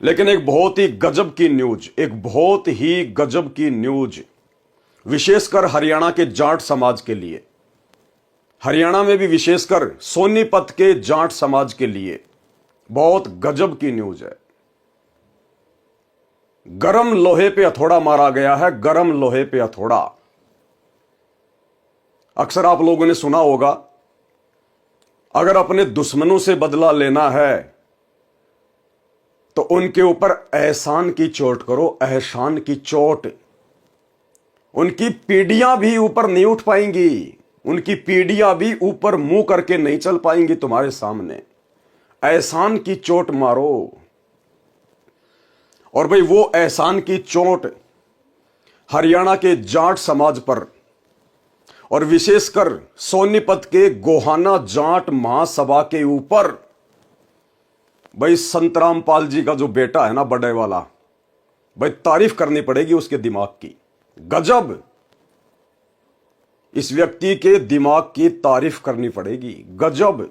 लेकिन एक बहुत ही गजब की न्यूज, एक बहुत ही गजब की न्यूज, विशेषकर हरियाणा के जाट समाज के लिए, हरियाणा में भी विशेषकर सोनीपत के जाट समाज के लिए बहुत गजब की न्यूज है। गरम लोहे पे हथौड़ा मारा गया है, गरम लोहे पे हथौड़ा। अक्सर आप लोगों ने सुना होगा, अगर अपने दुश्मनों से बदला लेना है तो उनके ऊपर एहसान की चोट करो, एहसान की चोट। उनकी पीढ़ियां भी ऊपर नहीं उठ पाएंगी, उनकी पीढ़ियां भी ऊपर मुंह करके नहीं चल पाएंगी तुम्हारे सामने। एहसान की चोट मारो। और भाई वो एहसान की चोट हरियाणा के जाट समाज पर और विशेषकर सोनीपत के गोहाना जाट महासभा के ऊपर, भाई संतराम पाल जी का जो बेटा है ना, बड़े वाला, भाई तारीफ करनी पड़ेगी उसके दिमाग की। गजब, इस व्यक्ति के दिमाग की तारीफ करनी पड़ेगी। गजब,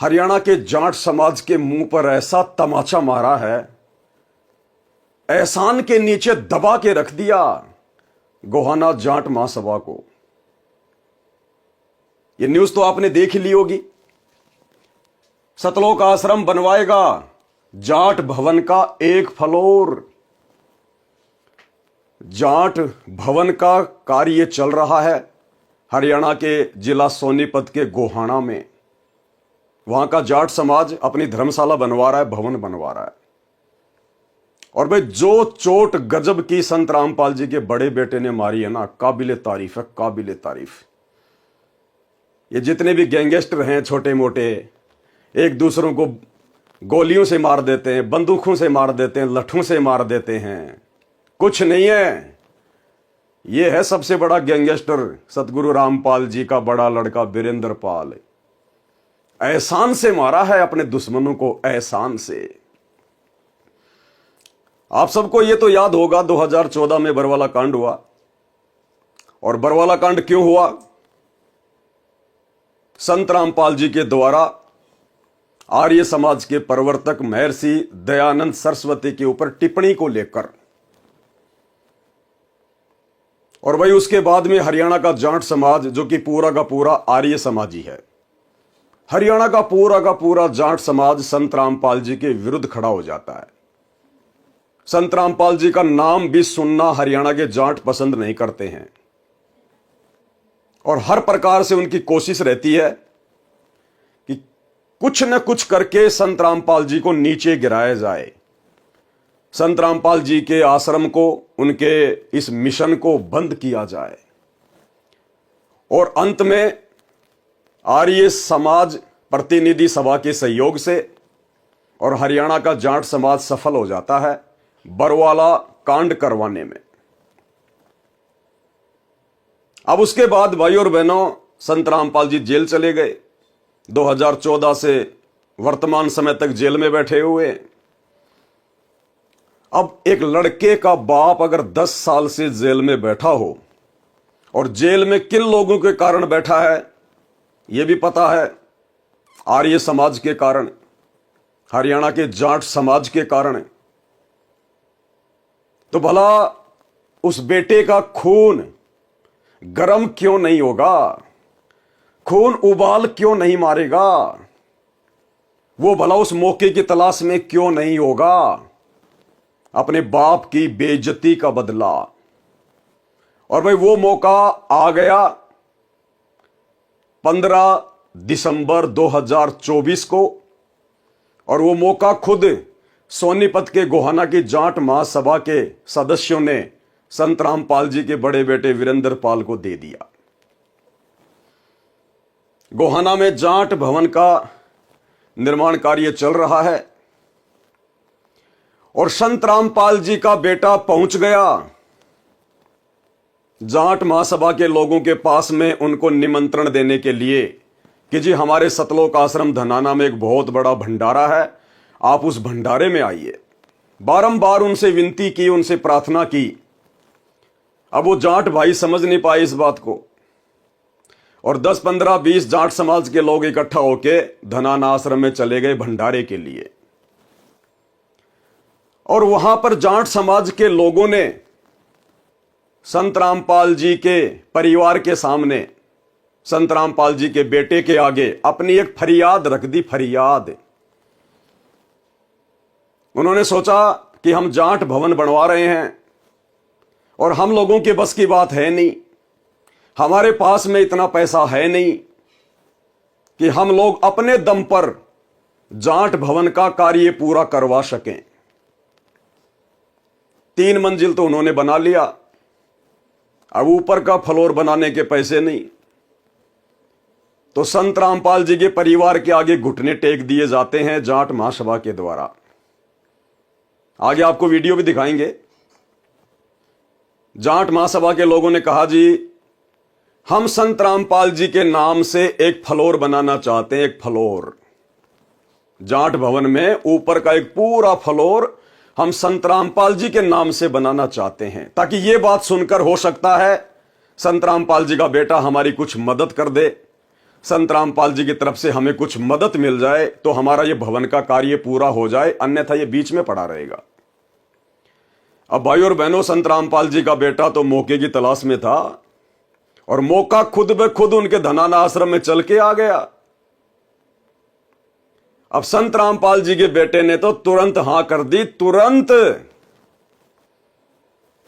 हरियाणा के जाट समाज के मुंह पर ऐसा तमाचा मारा है, एहसान के नीचे दबा के रख दिया गोहाना जाट महासभा को। यह न्यूज तो आपने देख ही ली होगी। सतलोक आश्रम बनवाएगा जाट भवन का एक फ्लोर। जाट भवन का कार्य चल रहा है हरियाणा के जिला सोनीपत के गोहाना में। वहां का जाट समाज अपनी धर्मशाला बनवा रहा है, भवन बनवा रहा है। और भाई जो चोट गजब की संत रामपाल जी के बड़े बेटे ने मारी है ना, काबिले तारीफ है, काबिले तारीफ। ये जितने भी गैंगस्टर हैं छोटे मोटे, एक दूसरों को गोलियों से मार देते हैं, बंदूकों से मार देते हैं, लठों से मार देते हैं, कुछ नहीं है। ये है सबसे बड़ा गैंगस्टर सतगुरु रामपाल जी का बड़ा लड़का वीरेंद्र पाल। एहसान से मारा है अपने दुश्मनों को, एहसान से। आप सबको ये तो याद होगा 2014 में बरवाला कांड हुआ। और बरवाला कांड क्यों हुआ? संत रामपाल जी के द्वारा आर्य समाज के प्रवर्तक महर्षि दयानंद सरस्वती के ऊपर टिप्पणी को लेकर। और भाई उसके बाद में हरियाणा का जाट समाज, जो कि पूरा का पूरा आर्य समाजी है, हरियाणा का पूरा जाट समाज संत रामपाल जी के विरुद्ध खड़ा हो जाता है। संत रामपाल जी का नाम भी सुनना हरियाणा के जाट पसंद नहीं करते हैं और हर प्रकार से उनकी कोशिश रहती है कि कुछ न कुछ करके संत रामपाल जी को नीचे गिराया जाए, संत रामपाल जी के आश्रम को, उनके इस मिशन को बंद किया जाए। और अंत में आर्य समाज प्रतिनिधि सभा के सहयोग से और हरियाणा का जाट समाज सफल हो जाता है बरवाला कांड करवाने में। अब उसके बाद भाई और बहनों, संत रामपाल जी जेल चले गए। 2014 से वर्तमान समय तक जेल में बैठे हुए। अब एक लड़के का बाप अगर 10 साल से जेल में बैठा हो, और जेल में किन लोगों के कारण बैठा है यह भी पता है, आर्य समाज के कारण, हरियाणा के जाट समाज के कारण। तो भला उस बेटे का खून गरम क्यों नहीं होगा? खून उबाल क्यों नहीं मारेगा? वो भला उस मौके की तलाश में क्यों नहीं होगा अपने बाप की बेइज्जती का बदला? और भाई वो मौका आ गया 15 दिसंबर 2024 को। और वो मौका खुद सोनीपत के गोहाना की जाट महासभा के सदस्यों ने संत रामपाल जी के बड़े बेटे वीरेंद्र पाल को दे दिया। गोहाना में जाट भवन का निर्माण कार्य चल रहा है और संत रामपाल जी का बेटा पहुंच गया जाट महासभा के लोगों के पास में उनको निमंत्रण देने के लिए कि जी हमारे सतलोक आश्रम धनाना में एक बहुत बड़ा भंडारा है, आप उस भंडारे में आइए। बारंबार उनसे विनती की, उनसे प्रार्थना की। अब वो जाट भाई समझ नहीं पाए इस बात को और 10, 15, 20 जाट समाज के लोग इकट्ठा होके धनाना आश्रम में चले गए भंडारे के लिए। और वहां पर जाट समाज के लोगों ने संत रामपाल जी के परिवार के सामने, संत रामपाल जी के बेटे के आगे अपनी एक फरियाद रख दी। फरियाद, उन्होंने सोचा कि हम जाट भवन बनवा रहे हैं और हम लोगों के बस की बात है नहीं, हमारे पास में इतना पैसा है नहीं कि हम लोग अपने दम पर जाट भवन का कार्य पूरा करवा सकें। 3 मंजिल तो उन्होंने बना लिया, अब ऊपर का फ्लोर बनाने के पैसे नहीं, तो संत रामपाल जी के परिवार के आगे घुटने टेक दिए जाते हैं जाट महासभा के द्वारा। आगे आपको वीडियो भी दिखाएंगे। जाट महासभा के लोगों ने कहा, जी हम संत रामपाल जी के नाम से एक फ्लोर बनाना चाहते हैं। एक फ्लोर जाट भवन में ऊपर का एक पूरा फ्लोर हम संत रामपाल जी के नाम से बनाना चाहते हैं, ताकि यह बात सुनकर हो सकता है संत रामपाल जी का बेटा हमारी कुछ मदद कर दे, संत रामपाल जी की तरफ से हमें कुछ मदद मिल जाए तो हमारा यह भवन का कार्य पूरा हो जाए, अन्यथा यह बीच में पड़ा रहेगा। अब भाई और बहनों, संत रामपाल जी का बेटा तो मौके की तलाश में था और मौका खुद ब खुद उनके धनाना आश्रम में चल के आ गया। अब संत रामपाल जी के बेटे ने तो तुरंत हां कर दी, तुरंत,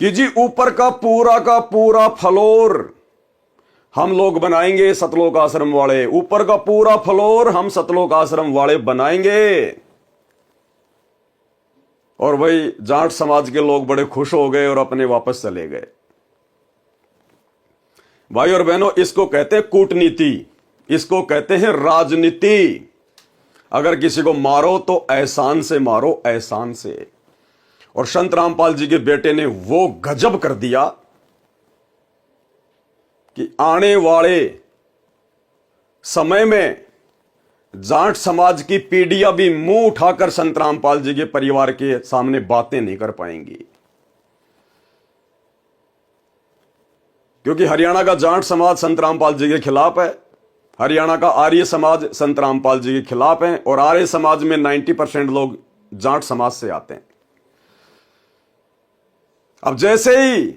कि जी ऊपर का पूरा फ्लोर हम लोग बनाएंगे, सतलोक आश्रम वाले, ऊपर का पूरा फ्लोर हम सतलोक आश्रम वाले बनाएंगे। और भाई जाट समाज के लोग बड़े खुश हो गए और अपने वापस चले गए। भाई और बहनों, इसको कहते हैं कूटनीति, इसको कहते हैं राजनीति। अगर किसी को मारो तो एहसान से मारो, एहसान से। और संत रामपाल जी के बेटे ने वो गजब कर दिया कि आने वाले समय में जाट समाज की पीढ़ियां भी मुंह उठाकर संत रामपाल जी के परिवार के सामने बातें नहीं कर पाएंगी, क्योंकि हरियाणा का जाट समाज संत रामपाल जी के खिलाफ है, हरियाणा का आर्य समाज संत रामपाल जी के खिलाफ है, और आर्य समाज में 90% लोग जाट समाज से आते हैं। अब जैसे ही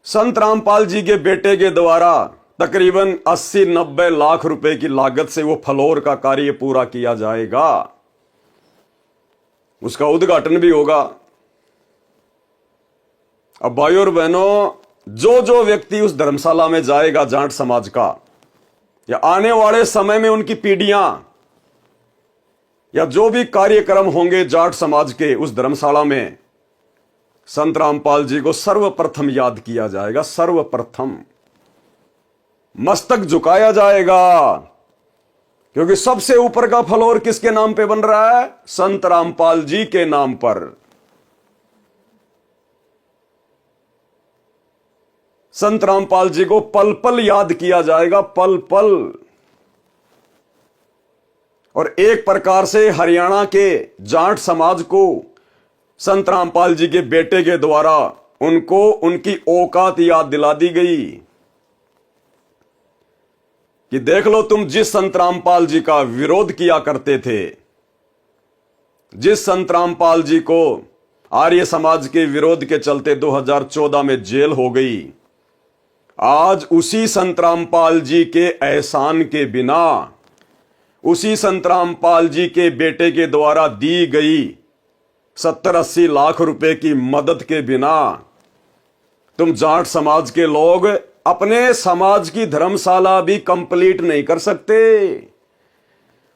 संत रामपाल जी के बेटे के द्वारा तकरीबन 80-90 लाख रुपए की लागत से वो फ्लोर का कार्य पूरा किया जाएगा, उसका उद्घाटन भी होगा। अब भाइयों और बहनों, जो व्यक्ति उस धर्मशाला में जाएगा जाट समाज का, या आने वाले समय में उनकी पीढ़ियां, या जो भी कार्यक्रम होंगे जाट समाज के उस धर्मशाला में, संत रामपाल जी को सर्वप्रथम याद किया जाएगा। सर्वप्रथम मस्तक झुकाया जाएगा, क्योंकि सबसे ऊपर का फ्लोर किसके नाम पे बन रहा है? संत रामपाल जी के नाम पर। संत रामपाल जी को पल पल याद किया जाएगा, पल पल। और एक प्रकार से हरियाणा के जाट समाज को संत रामपाल जी के बेटे के द्वारा उनको उनकी औकात याद दिला दी गई कि देख लो, तुम जिस संत रामपाल जी का विरोध किया करते थे, जिस संत रामपाल जी को आर्य समाज के विरोध के चलते 2014 में जेल हो गई, आज उसी संत रामपाल जी के एहसान के बिना, उसी संत रामपाल जी के बेटे के द्वारा दी गई 70-80 लाख रुपए की मदद के बिना तुम जाट समाज के लोग अपने समाज की धर्मशाला भी कंप्लीट नहीं कर सकते।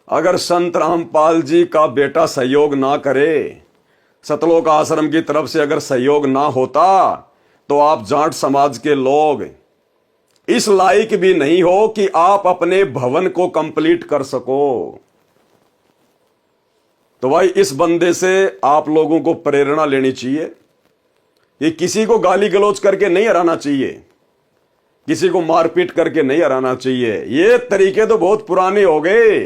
अगर संत रामपाल जी का बेटा सहयोग ना करे, सतलोक आश्रम की तरफ से अगर सहयोग ना होता, तो आप जाट समाज के लोग इस लायक भी नहीं हो कि आप अपने भवन को कंप्लीट कर सको। तो भाई, इस बंदे से आप लोगों को प्रेरणा लेनी चाहिए। ये किसी को गाली गलौज करके नहीं हराना चाहिए, किसी को मारपीट करके नहीं हराना चाहिए। ये तरीके तो बहुत पुराने हो गए।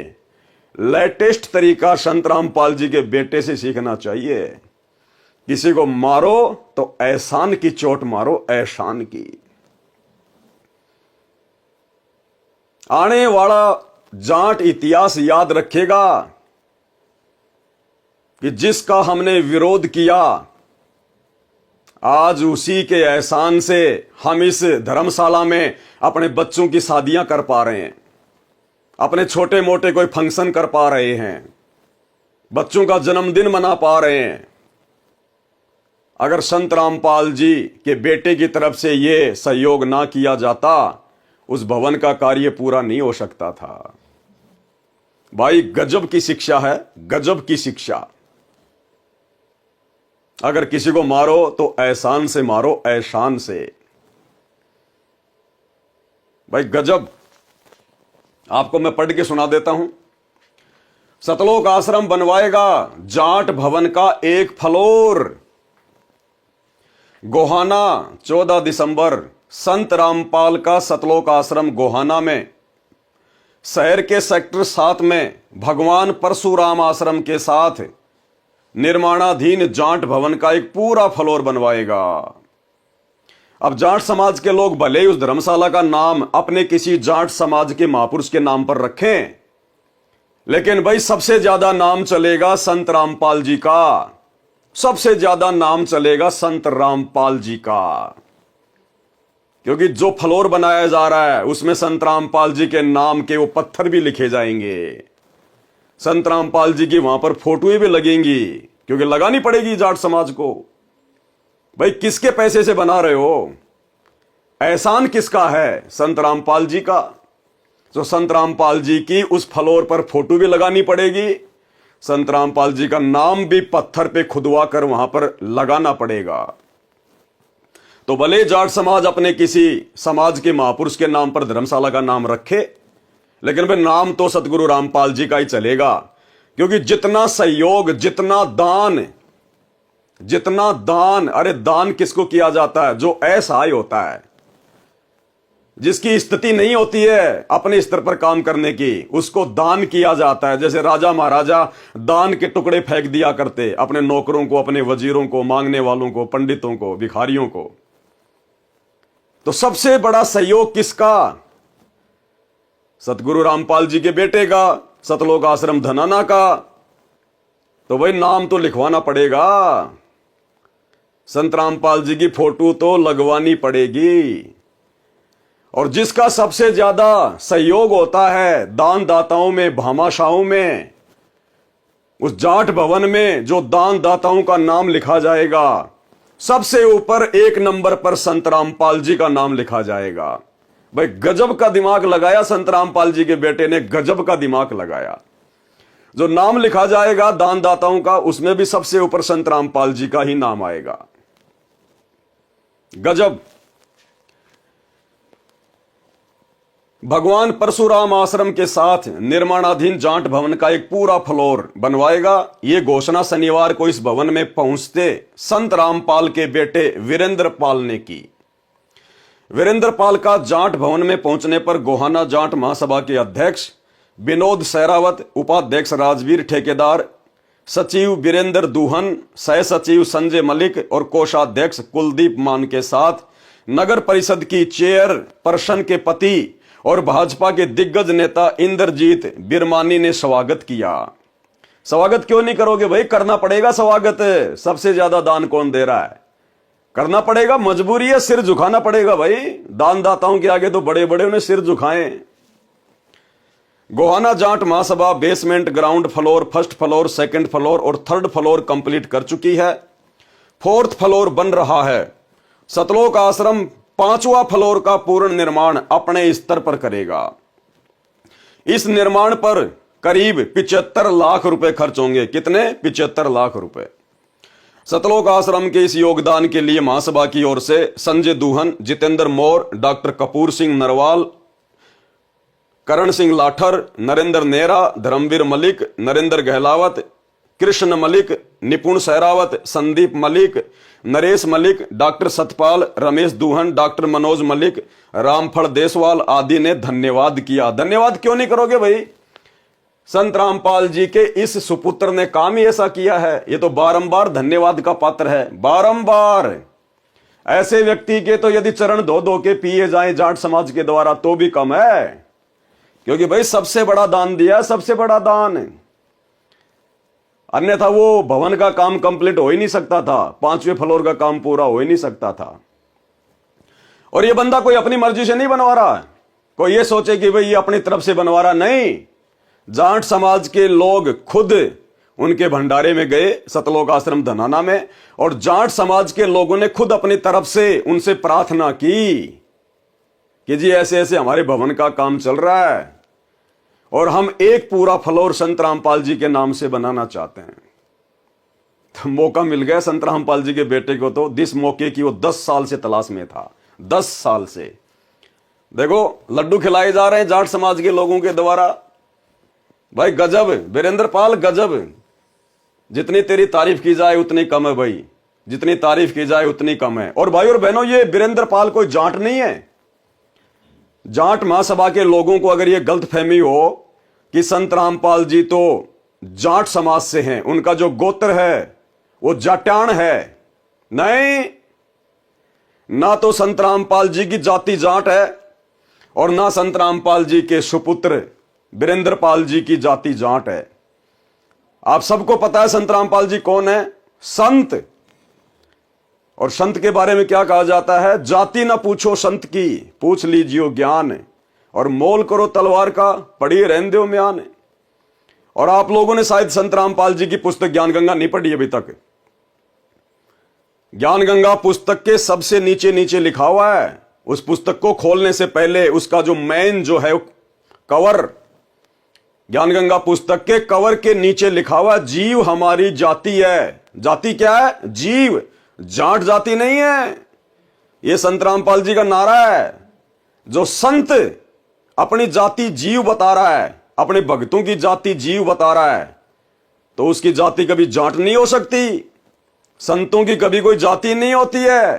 लेटेस्ट तरीका संत रामपाल जी के बेटे से सीखना चाहिए। किसी को मारो तो एहसान की चोट मारो, एहसान की। आने वाला जाट इतिहास याद रखेगा कि जिसका हमने विरोध किया, आज उसी के एहसान से हम इस धर्मशाला में अपने बच्चों की शादियां कर पा रहे हैं, अपने छोटे मोटे कोई फंक्शन कर पा रहे हैं, बच्चों का जन्मदिन मना पा रहे हैं। अगर संत रामपाल जी के बेटे की तरफ से यह सहयोग ना किया जाता, उस भवन का कार्य पूरा नहीं हो सकता था। भाई गजब की शिक्षा है, गजब की शिक्षा। अगर किसी को मारो तो एहसान से मारो, एहसान से। भाई गजब। आपको मैं पढ़ के सुना देता हूं। सतलोक आश्रम बनवाएगा जाट भवन का एक फ्लोर। गोहाना 14 दिसंबर, संत रामपाल का सतलोक आश्रम गोहाना में, शहर के सेक्टर 7 में भगवान परशुराम आश्रम के साथ निर्माणाधीन जाट भवन का एक पूरा फ्लोर बनवाएगा। अब जाट समाज के लोग भले ही उस धर्मशाला का नाम अपने किसी जाट समाज के महापुरुष के नाम पर रखें, लेकिन भाई सबसे ज्यादा नाम चलेगा संत रामपाल जी का, सबसे ज्यादा नाम चलेगा संत रामपाल जी का। क्योंकि जो फ्लोर बनाया जा रहा है उसमें संत रामपाल जी के नाम के वो पत्थर भी लिखे जाएंगे, संत रामपाल जी की वहां पर फोटोएं भी लगेंगी, क्योंकि लगानी पड़ेगी जाट समाज को। भाई किसके पैसे से बना रहे हो? एहसान किसका है? संत रामपाल जी का। तो संत रामपाल जी की उस फ्लोर पर फोटो भी लगानी पड़ेगी, संत रामपाल जी का नाम भी पत्थर पे खुदवा कर वहां पर लगाना पड़ेगा। तो भले जाट समाज अपने किसी समाज के महापुरुष के नाम पर धर्मशाला का नाम रखे, लेकिन भाई नाम तो सतगुरु रामपाल जी का ही चलेगा। क्योंकि जितना सहयोग, जितना दान, अरे दान किसको किया जाता है? जो असहाय होता है, जिसकी स्थिति नहीं होती है अपने स्तर पर काम करने की, उसको दान किया जाता है। जैसे राजा महाराजा दान के टुकड़े फेंक दिया करते अपने नौकरों को, अपने वजीरों को, मांगने वालों को, पंडितों को, भिखारियों को। तो सबसे बड़ा सहयोग किसका? सतगुरु रामपाल जी के बेटे का, सतलोक आश्रम धनाना का। तो भाई नाम तो लिखवाना पड़ेगा, संत रामपाल जी की फोटो तो लगवानी पड़ेगी। और जिसका सबसे ज्यादा सहयोग होता है दान दाताओं में, भामाशाहों में, उस जाट भवन में जो दान दाताओं का नाम लिखा जाएगा, सबसे ऊपर 1 नंबर पर संत रामपाल जी का नाम लिखा जाएगा। भाई गजब का दिमाग लगाया संत रामपाल जी के बेटे ने, गजब का दिमाग लगाया। जो नाम लिखा जाएगा दान दाताओं का, उसमें भी सबसे ऊपर संत रामपाल जी का ही नाम आएगा। गजब। भगवान परशुराम आश्रम के साथ निर्माणाधीन जाट भवन का एक पूरा फ्लोर बनवाएगा। यह घोषणा शनिवार को इस भवन में पहुंचते संत रामपाल के बेटे वीरेंद्र पाल ने की। वीरेंद्र पाल का जाट भवन में पहुंचने पर गोहाना जाट महासभा के अध्यक्ष विनोद सहरावत, उपाध्यक्ष राजवीर ठेकेदार, सचिव वीरेंद्र दूहन, सह सचिव संजय मलिक और कोषाध्यक्ष कुलदीप मान के साथ नगर परिषद की चेयरपर्सन के पति और भाजपा के दिग्गज नेता इंद्रजीत बिरमानी ने स्वागत किया। स्वागत क्यों नहीं करोगे भाई? करना पड़ेगा स्वागत। सबसे ज्यादा दान कौन दे रहा है? करना पड़ेगा, मजबूरी है, सिर झुकाना पड़ेगा भाई। दान दाताओं के आगे तो बड़े बड़े उन्हें सिर झुकाएं। Gohana Jat Mahasabha basement, ground floor, first floor, second floor और थर्ड फ्लोर कंप्लीट कर चुकी है। 4th फ्लोर बन रहा है। सतलोक आश्रम 5वां फ्लोर का पूर्ण निर्माण अपने स्तर पर करेगा। इस निर्माण पर करीब 75 लाख रुपए खर्च होंगे। कितने? 75 लाख रुपए। सतलोक आश्रम के इस योगदान के लिए महासभा की ओर से संजय दूहन, जितेंद्र मौर्य, डॉक्टर कपूर सिंह नरवाल, करण सिंह लाठर, नरेंद्र नेहरा, धर्मवीर मलिक, नरेंद्र गहलावत, कृष्ण मलिक, निपुण सहरावत, संदीप मलिक, नरेश मलिक, डॉक्टर सतपाल, रमेश दूहन, डॉक्टर मनोज मलिक, रामफल देसवाल आदि ने धन्यवाद किया। धन्यवाद क्यों नहीं करोगे भाई? संत रामपाल जी के इस सुपुत्र ने काम ही ऐसा किया है, ये तो बारंबार धन्यवाद का पात्र है। बारंबार ऐसे व्यक्ति के तो यदि चरण धो धो के पिए जाएं जाट समाज के द्वारा तो भी कम है, क्योंकि भाई सबसे बड़ा दान दिया, सबसे बड़ा दान। अन्यथा वो भवन का काम कंप्लीट हो ही नहीं सकता था, 5वें फ्लोर का काम पूरा हो ही नहीं सकता था। और ये बंदा कोई अपनी मर्जी से नहीं बनवा रहा है, कोई ये सोचे कि भाई ये अपनी तरफ से बनवा रहा, नहीं। जाट समाज के लोग खुद उनके भंडारे में गए सतलोक आश्रम धनाना में, और जाट समाज के लोगों ने खुद अपनी तरफ से उनसे प्रार्थना की कि जी ऐसे ऐसे हमारे भवन का काम चल रहा है और हम एक पूरा फ्लोर संत रामपाल जी के नाम से बनाना चाहते हैं। तो मौका मिल गया संत रामपाल जी के बेटे को, तो जिस मौके की वो 10 साल से तलाश में था, 10 साल से। देखो लड्डू खिलाए जा रहे हैं जाट समाज के लोगों के द्वारा। भाई गजब वीरेंद्र पाल, गजब। जितनी तेरी तारीफ की जाए उतनी कम है भाई, जितनी तारीफ की जाए उतनी कम है। और भाई और बहनों, ये वीरेंद्र पाल कोई जाट नहीं है। जाट महासभा के लोगों को अगर ये गलतफहमी हो कि संत रामपाल जी तो जाट समाज से हैं, उनका जो गोत्र है वो जाट्याण है, नहीं। ना तो संत रामपाल जी की जाति जाट है और ना संत रामपाल जी के सुपुत्र वीरेंद्र पाल जी की जाति जाट है। आप सबको पता है संत रामपाल जी कौन है, संत। और संत के बारे में क्या कहा जाता है, जाति ना पूछो संत की, पूछ लीजियो ज्ञान, और मोल करो तलवार का, पढ़िए रहने दो म्यान। और आप लोगों ने शायद संत रामपाल जी की पुस्तक ज्ञान गंगा नहीं पढ़ी अभी तक। ज्ञान गंगा पुस्तक के सबसे नीचे नीचे लिखा हुआ है, उस पुस्तक को खोलने से पहले उसका जो मेन जो है कवर, ज्ञान गंगा पुस्तक के कवर के नीचे लिखा हुआ जीव हमारी जाति है। जाति क्या है, जीव, जाट जाति नहीं है। यह संत रामपाल जी का नारा है। जो संत अपनी जाति जीव बता रहा है, अपने भक्तों की जाति जीव बता रहा है, तो उसकी जाति कभी जाट नहीं हो सकती। संतों की कभी कोई जाति नहीं होती है।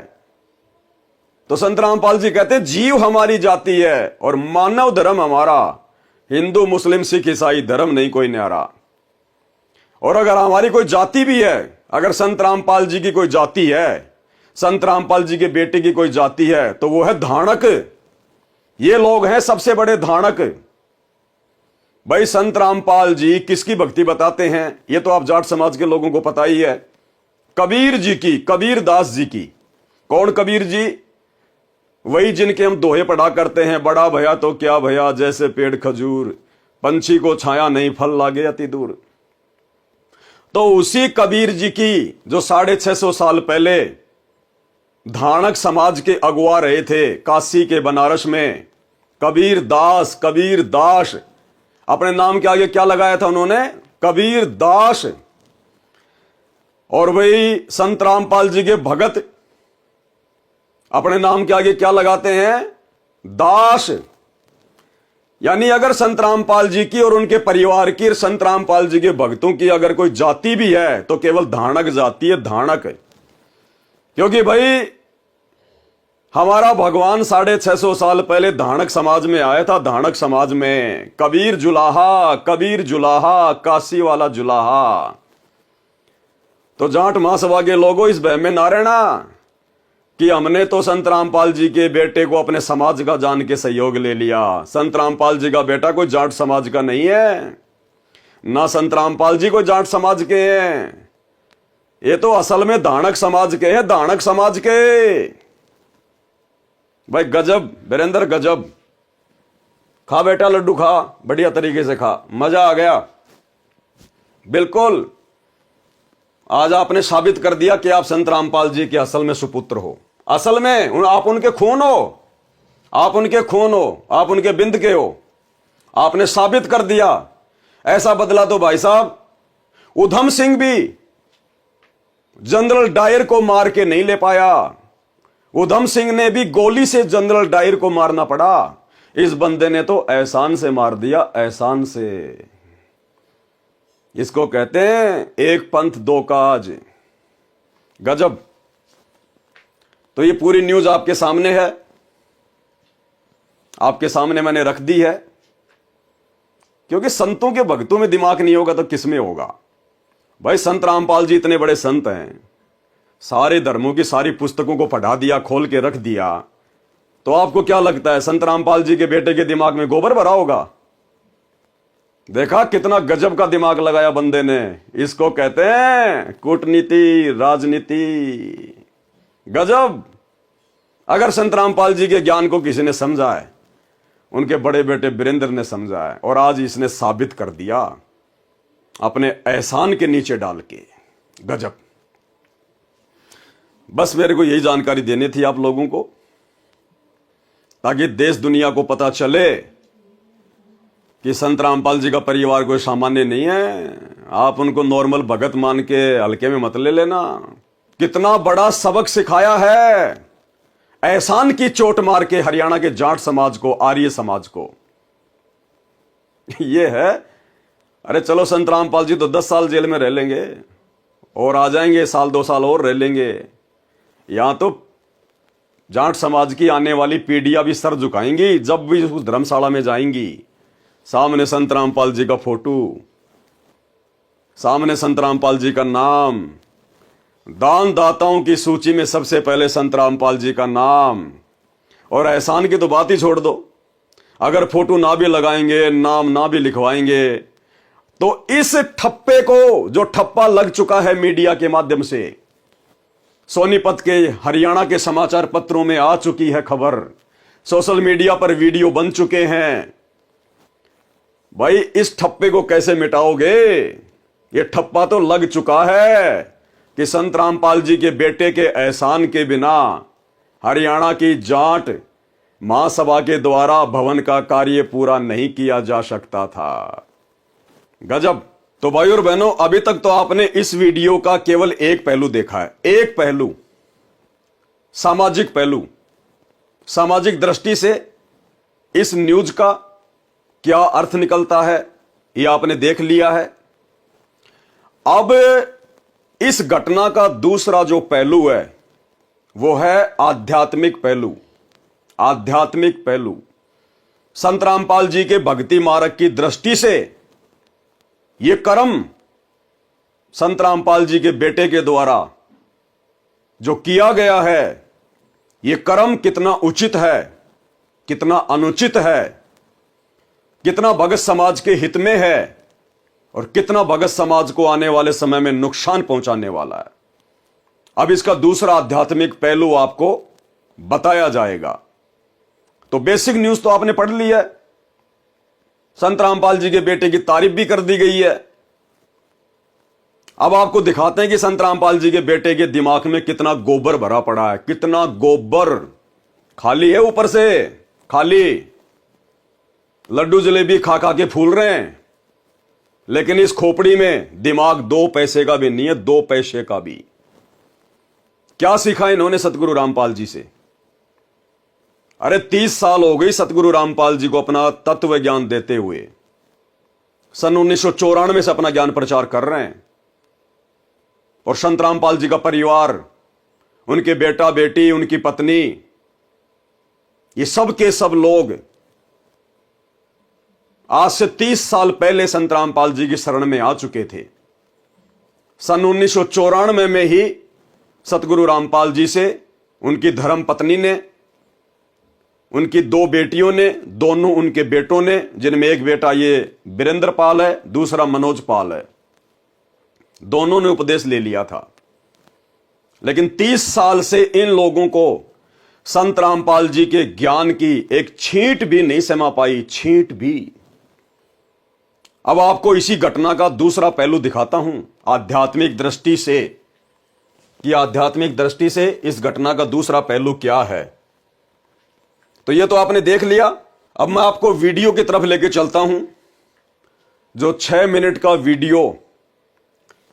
तो संत रामपाल जी कहते जीव हमारी जाति है और मानव धर्म हमारा, हिंदू मुस्लिम सिख ईसाई धर्म नहीं कोई न्यारा। और अगर हमारी कोई जाति भी है, अगर संत रामपाल जी की कोई जाति है, संत रामपाल जी के बेटे की कोई जाति है, तो वो है धाणक। ये लोग हैं सबसे बड़े धाणक। भाई संत रामपाल जी किसकी भक्ति बताते हैं, ये तो आप जाट समाज के लोगों को पता ही है। कबीर जी की, कबीर दास जी की। कौन कबीर जी, वही जिनके हम दोहे पढ़ा करते हैं, बड़ा भया तो क्या भया जैसे पेड़ खजूर, पंछी को छाया नहीं फल लागे अति दूर। तो उसी कबीर जी की जो 650 साल पहले धाणक समाज के अगुआ रहे थे काशी के बनारस में, कबीर दास, कबीर दास, अपने नाम के आगे क्या लगाया था उन्होंने, कबीर दास। और वही संत रामपाल जी के भगत अपने नाम के आगे क्या लगाते हैं, दास। यानी अगर संत रामपाल जी की और उनके परिवार की, संत रामपाल जी के भक्तों की अगर कोई जाति भी है तो केवल धाणक जाति है, धाणक। क्योंकि भाई हमारा भगवान 650 साल पहले धाणक समाज में आया था। धाणक समाज में कबीर जुलाहा, कबीर जुलाहा, काशी वाला जुलाहा। तो जाट महासभा के लोगों इस बहम में ना रहना कि हमने तो संत रामपाल जी के बेटे को अपने समाज का जान के सहयोग ले लिया। संत रामपाल जी का बेटा कोई जाट समाज का नहीं है, ना संत रामपाल जी कोई जाट समाज के हैं। ये तो असल में धाणक समाज के हैं, धाणक समाज के। भाई गजब वीरेंद्र, गजब। खा बेटा लड्डू खा, बढ़िया तरीके से खा, मजा आ गया। बिल्कुल, आज आपने साबित कर दिया कि आप संत रामपाल जी के असल में सुपुत्र हो। असल में आप उनके खून हो, आप उनके खून हो, आप उनके बिंद के हो। आपने साबित कर दिया। ऐसा बदला तो भाई साहब उधम सिंह भी जनरल डायर को मार के नहीं ले पाया। उधम सिंह ने भी गोली से जनरल डायर को मारना पड़ा। इस बंदे ने तो एहसान से मार दिया, एहसान से। इसको कहते हैं एक पंथ दो काज। गजब। तो ये पूरी न्यूज आपके सामने है, आपके सामने मैंने रख दी है। क्योंकि संतों के भक्तों में दिमाग नहीं होगा तो किसमें होगा। भाई संत रामपाल जी इतने बड़े संत हैं, सारे धर्मों की सारी पुस्तकों को पढ़ा दिया, खोल के रख दिया। तो आपको क्या लगता है संत रामपाल जी के बेटे के दिमाग में गोबर भरा होगा? देखा कितना गजब का दिमाग लगाया बंदे ने। इसको कहते हैं कूटनीति, राजनीति। गजब। अगर संत रामपाल जी के ज्ञान को किसी ने समझा है, उनके बड़े बेटे वीरेंद्र ने समझा है, और आज इसने साबित कर दिया अपने एहसान के नीचे डाल के। गजब। बस मेरे को यही जानकारी देनी थी आप लोगों को, ताकि देश दुनिया को पता चले कि संत रामपाल जी का परिवार कोई सामान्य नहीं है। आप उनको नॉर्मल भगत मान के हल्के में मत ले लेना। कितना बड़ा सबक सिखाया है, एहसान की चोट मार के हरियाणा के जाट समाज को, आर्य समाज को। यह है। अरे चलो, संत रामपाल जी तो 10 साल जेल में रह लेंगे और आ जाएंगे, साल 2 साल और रह लेंगे। यहां तो जाट समाज की आने वाली पीढ़ियां भी सर झुकाएंगी जब भी उस धर्मशाला में जाएंगी। सामने संत रामपाल जी का फोटो, सामने संत रामपाल जी का नाम, दान दाताओं की सूची में सबसे पहले संत रामपाल जी का नाम। और एहसान की तो बात ही छोड़ दो, अगर फोटो ना भी लगाएंगे, नाम ना भी लिखवाएंगे, तो इस ठप्पे को, जो ठप्पा लग चुका है मीडिया के माध्यम से, सोनीपत के, हरियाणा के समाचार पत्रों में आ चुकी है खबर, सोशल मीडिया पर वीडियो बन चुके हैं। भाई इस ठप्पे को कैसे मिटाओगे? ये ठप्पा तो लग चुका है कि संत रामपाल जी के बेटे के एहसान के बिना हरियाणा की जाट महासभा के द्वारा भवन का कार्य पूरा नहीं किया जा सकता था। गजब। तो भाई और बहनों, अभी तक तो आपने इस वीडियो का केवल एक पहलू देखा है, एक पहलू, सामाजिक पहलू। सामाजिक दृष्टि से इस न्यूज का क्या अर्थ निकलता है, यह आपने देख लिया है। अब इस घटना का दूसरा जो पहलू है वो है आध्यात्मिक पहलू। आध्यात्मिक पहलू संत रामपाल जी के भक्ति मार्ग की दृष्टि से यह कर्म संत रामपाल जी के बेटे के द्वारा जो किया गया है, यह कर्म कितना उचित है, कितना अनुचित है, कितना भगत समाज के हित में है और कितना भगत समाज को आने वाले समय में नुकसान पहुंचाने वाला है। अब इसका दूसरा आध्यात्मिक पहलू आपको बताया जाएगा। तो बेसिक न्यूज तो आपने पढ़ ली है, संत रामपाल जी के बेटे की तारीफ भी कर दी गई है। अब आपको दिखाते हैं कि संत रामपाल जी के बेटे के दिमाग में कितना गोबर भरा पड़ा है, कितना गोबर खाली है, ऊपर से खाली। लड्डू जलेबी खा खा के फूल रहे हैं, लेकिन इस खोपड़ी में दिमाग 2 पैसे का भी नहीं है, 2 पैसे का भी। क्या सीखा इन्होंने सतगुरु रामपाल जी से? अरे 30 साल हो गई सतगुरु रामपाल जी को अपना तत्व ज्ञान देते हुए। सन 1994 से अपना ज्ञान प्रचार कर रहे हैं। और संत रामपाल जी का परिवार, उनके बेटा बेटी, उनकी पत्नी, ये सब के सब लोग आज से 30 साल पहले संत रामपाल जी की शरण में आ चुके थे। सन 1994 में ही सतगुरु रामपाल जी से उनकी धर्म पत्नी ने, उनकी 2 बेटियों ने, दोनों उनके बेटों ने, जिनमें एक बेटा ये वीरेंद्र पाल है, दूसरा मनोज पाल है, दोनों ने उपदेश ले लिया था। लेकिन 30 साल से इन लोगों को संत रामपाल जी के ज्ञान की एक छींट भी नहीं समा पाई, छींट भी। अब आपको इसी घटना का दूसरा पहलू दिखाता हूं आध्यात्मिक दृष्टि से, कि आध्यात्मिक दृष्टि से इस घटना का दूसरा पहलू क्या है। तो यह तो आपने देख लिया। अब मैं आपको वीडियो की तरफ लेके चलता हूं, जो 6 मिनट का वीडियो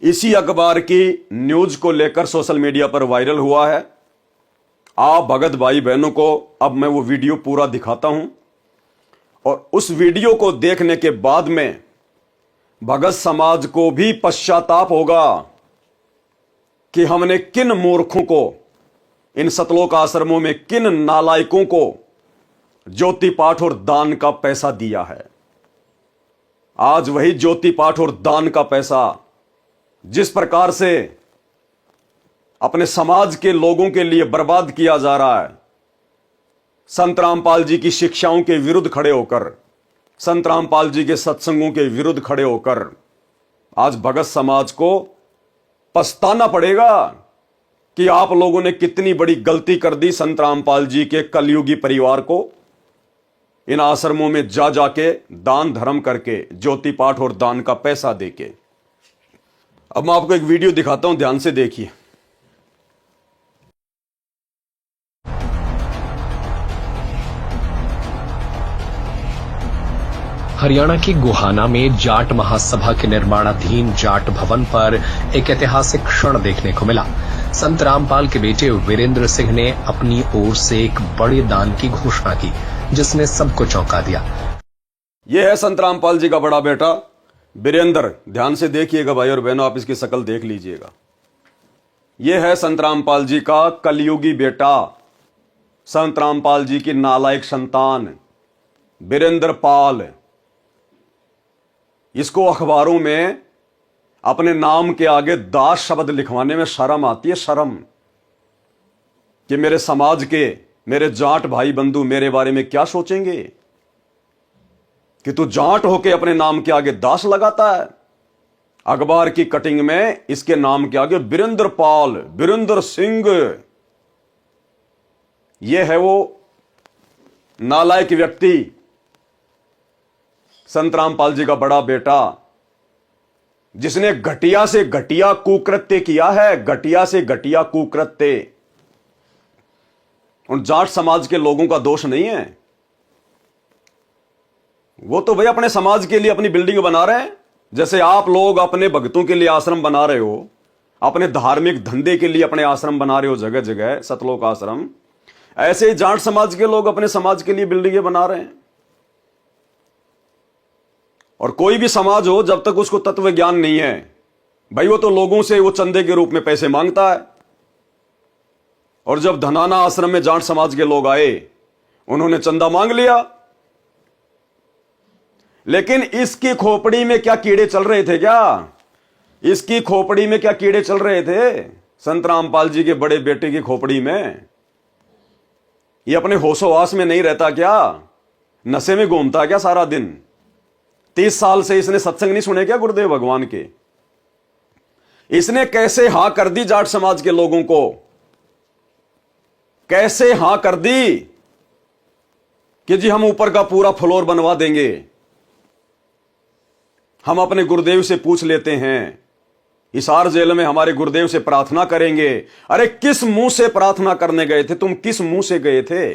इसी अखबार की न्यूज को लेकर सोशल मीडिया पर वायरल हुआ है। आप भगत भाई बहनों को अब मैं वो वीडियो पूरा दिखाता हूं, और उस वीडियो को देखने के बाद में भगत समाज को भी पश्चाताप होगा कि हमने किन मूर्खों को, इन सतलोक आश्रमों में किन नालायकों को ज्योति पाठ और दान का पैसा दिया है। आज वही ज्योति पाठ और दान का पैसा जिस प्रकार से अपने समाज के लोगों के लिए बर्बाद किया जा रहा है, संत रामपाल जी की शिक्षाओं के विरुद्ध खड़े होकर, संत रामपाल जी के सत्संगों के विरुद्ध खड़े होकर आज भगत समाज को पछताना पड़ेगा कि आप लोगों ने कितनी बड़ी गलती कर दी संत रामपाल जी के कलयुगी परिवार को इन आश्रमों में जा जाके दान धर्म करके ज्योति पाठ और दान का पैसा देके। अब मैं आपको एक वीडियो दिखाता हूं, ध्यान से देखिए। हरियाणा के गोहाना में जाट महासभा के निर्माणाधीन जाट भवन पर एक ऐतिहासिक क्षण देखने को मिला। संत रामपाल के बेटे वीरेंद्र सिंह ने अपनी ओर से एक बड़े दान की घोषणा की, जिसने सबको चौंका दिया। यह है संत रामपाल जी का बड़ा बेटा वीरेंद्र। ध्यान से देखिएगा भाई और बहनों, आप इसकी शक्ल देख लीजिएगा। यह है संत रामपाल जी का कलयुगी बेटा, संत रामपाल जी की नालायक संतान वीरेंद्र पाल। इसको अखबारों में अपने नाम के आगे दास शब्द लिखवाने में शर्म आती है, शर्म, कि मेरे समाज के, मेरे जाट भाई बंधु मेरे बारे में क्या सोचेंगे कि तू जाट होके अपने नाम के आगे दास लगाता है। अखबार की कटिंग में इसके नाम के आगे वीरेंद्र पाल, वीरेंद्र सिंह। यह है वो नालायक व्यक्ति, संत रामपाल जी का बड़ा बेटा, जिसने घटिया से घटिया कुकृत्य किया है, घटिया से घटिया कुकृत्य। उन जाट समाज के लोगों का दोष नहीं है, वो तो भाई अपने समाज के लिए अपनी बिल्डिंग बना रहे हैं। जैसे आप लोग अपने भक्तों के लिए आश्रम बना रहे हो, अपने धार्मिक धंधे के लिए अपने आश्रम बना रहे हो जगह जगह, सतलोक आश्रम, ऐसे ही जाट समाज के लोग अपने समाज के लिए बिल्डिंगें बना रहे हैं। और कोई भी समाज हो, जब तक उसको तत्व ज्ञान नहीं है भाई, वो तो लोगों से वो चंदे के रूप में पैसे मांगता है। और जब धनाना आश्रम में जाट समाज के लोग आए, उन्होंने चंदा मांग लिया। लेकिन इसकी खोपड़ी में क्या कीड़े चल रहे थे? क्या इसकी खोपड़ी में क्या कीड़े चल रहे थे? संत रामपाल जी के बड़े बेटे की खोपड़ी में। ये अपने होशोवास में नहीं रहता क्या? नशे में घूमता क्या सारा दिन? 30 साल से इसने सत्संग नहीं सुने क्या गुरुदेव भगवान के? इसने कैसे हां कर दी जाट समाज के लोगों को? कैसे हां कर दी कि जी हम ऊपर का पूरा फ्लोर बनवा देंगे, हम अपने गुरुदेव से पूछ लेते हैं, हिसार जेल में हमारे गुरुदेव से प्रार्थना करेंगे। अरे किस मुंह से प्रार्थना करने गए थे तुम? किस मुंह से गए थे?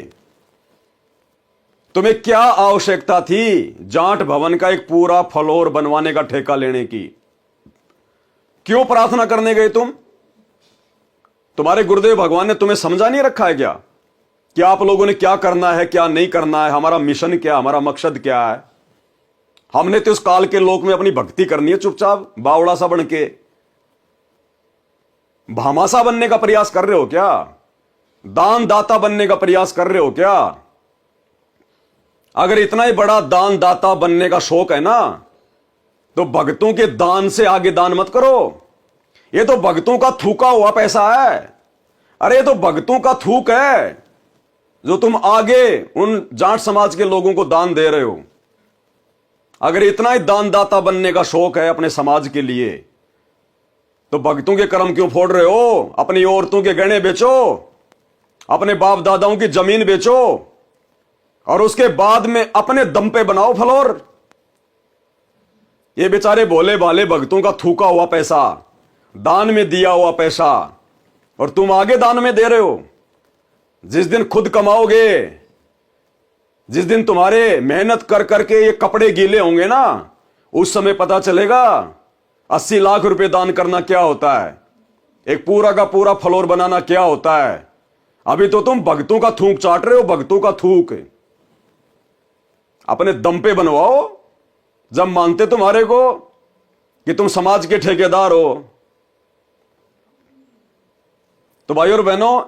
तुम्हें क्या आवश्यकता थी जाट भवन का एक पूरा फ्लोर बनवाने का ठेका लेने की? क्यों प्रार्थना करने गए तुम? तुम्हारे गुरुदेव भगवान ने तुम्हें समझा नहीं रखा है क्या कि आप लोगों ने क्या करना है, क्या नहीं करना है, हमारा मिशन क्या, हमारा मकसद क्या है? हमने तो इस काल के लोक में अपनी भक्ति करनी है, चुपचाप बावड़ा सा बन के भामासा बनने का प्रयास कर रहे हो क्या? दान दाता बनने का प्रयास कर रहे हो क्या? अगर इतना ही बड़ा दान दाता बनने का शौक है ना, तो भक्तों के दान से आगे दान मत करो। ये तो भक्तों का थूका हुआ पैसा है। अरे ये तो भक्तों का थूक है जो तुम आगे उन जाट समाज के लोगों को दान दे रहे हो। अगर इतना ही दान दाता बनने का शौक है अपने समाज के लिए, तो भक्तों के कर्म क्यों फोड़ रहे हो? अपनी औरतों के गहने बेचो, अपने बाप दादाओं की जमीन बेचो, और उसके बाद में अपने दम पे बनाओ फ्लोर। ये बेचारे भोले भाले भक्तों का थूका हुआ पैसा, दान में दिया हुआ पैसा, और तुम आगे दान में दे रहे हो। जिस दिन खुद कमाओगे, जिस दिन तुम्हारे मेहनत कर करके ये कपड़े गीले होंगे ना, उस समय पता चलेगा 80 लाख रुपए दान करना क्या होता है, एक पूरा का पूरा फ्लोर बनाना क्या होता है। अभी तो तुम भक्तों का थूक चाट रहे हो, भक्तों का थूक। अपने दम पे बनवाओ। जब मानते तुम्हारे को कि तुम समाज के ठेकेदार हो, तो भाई और बहनों,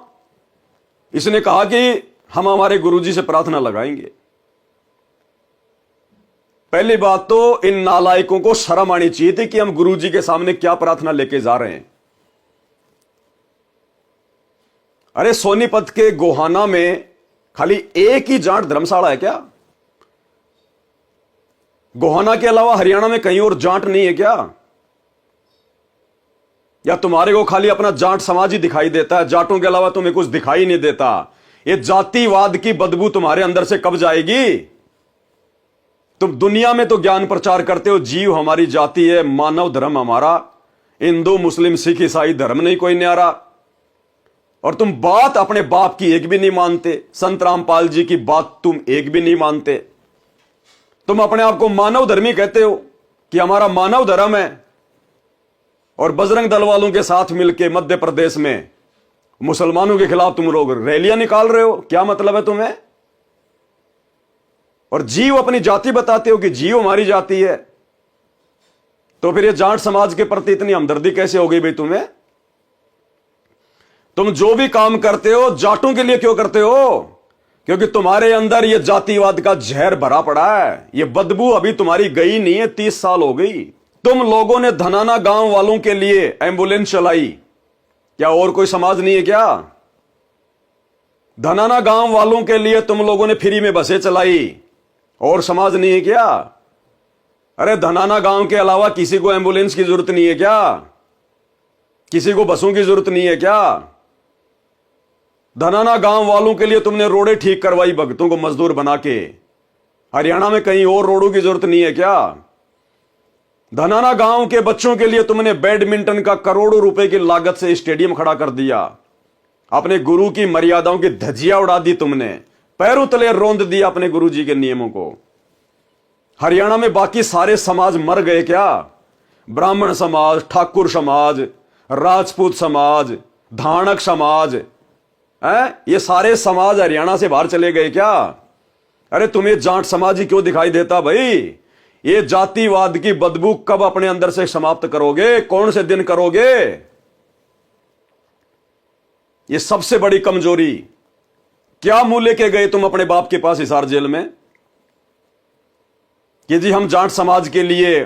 इसने कहा कि हम हमारे गुरुजी से प्रार्थना लगाएंगे। पहली बात तो इन नालायकों को शर्म आनी चाहिए थी कि हम गुरुजी के सामने क्या प्रार्थना लेके जा रहे हैं। अरे सोनीपत के गोहाना में खाली एक ही जाट धर्मशाला है क्या? गोहाना के अलावा हरियाणा में कहीं और जाट नहीं है क्या? या तुम्हारे को खाली अपना जाट समाज ही दिखाई देता है? जाटों के अलावा तुम्हें कुछ दिखाई नहीं देता? ये जातिवाद की बदबू तुम्हारे अंदर से कब जाएगी? तुम दुनिया में तो ज्ञान प्रचार करते हो, जीव हमारी जाति है, मानव धर्म हमारा, हिंदू मुस्लिम सिख ईसाई धर्म नहीं कोई न्यारा, और तुम बात अपने बाप की एक भी नहीं मानते। संत रामपाल जी की बात तुम एक भी नहीं मानते। तुम अपने आप को मानव धर्मी कहते हो कि हमारा मानव धर्म है, और बजरंग दल वालों के साथ मिलकर मध्य प्रदेश में मुसलमानों के खिलाफ तुम लोग रैलियां निकाल रहे हो। क्या मतलब है तुम्हें? और जीव अपनी जाति बताते हो कि जीव हमारी जाति है। तो फिर ये जाट समाज के प्रति इतनी हमदर्दी कैसे हो गई भाई तुम्हें? तुम जो भी काम करते हो जाटों के लिए क्यों करते हो? क्योंकि तुम्हारे अंदर ये जातिवाद का जहर भरा पड़ा है। ये बदबू अभी तुम्हारी गई नहीं है, 30 साल हो गई। तुम लोगों ने धनाना गांव वालों के लिए एम्बुलेंस चलाई, क्या और कोई समाज नहीं है क्या? धनाना गांव वालों के लिए तुम लोगों ने फ्री में बसें चलाई, और समाज नहीं है क्या? अरे धनाना गांव के अलावा किसी को एम्बुलेंस की जरूरत नहीं है क्या? किसी को बसों की जरूरत नहीं है क्या? धनाना गांव वालों के लिए तुमने रोडें ठीक करवाई भगतों को मजदूर बना के। हरियाणा में कहीं और रोडों की जरूरत नहीं है क्या? धनाना गांव के बच्चों के लिए तुमने बैडमिंटन का करोड़ों रुपए की लागत से स्टेडियम खड़ा कर दिया। अपने गुरु की मर्यादाओं की धज्जियां उड़ा दी तुमने, पैरों तले रौंद दिया अपने गुरु जी के नियमों को। हरियाणा में बाकी सारे समाज मर गए क्या? ब्राह्मण समाज, ठाकुर समाज, राजपूत समाज, धानक समाज, ये सारे समाज हरियाणा से बाहर चले गए क्या? अरे तुम्हें जाट समाज ही क्यों दिखाई देता भाई? ये जातिवाद की बदबू कब अपने अंदर से समाप्त करोगे? कौन से दिन करोगे? ये सबसे बड़ी कमजोरी। क्या मुंह लेके गए तुम अपने बाप के पास हिसार जेल में कि जी हम जाट समाज के लिए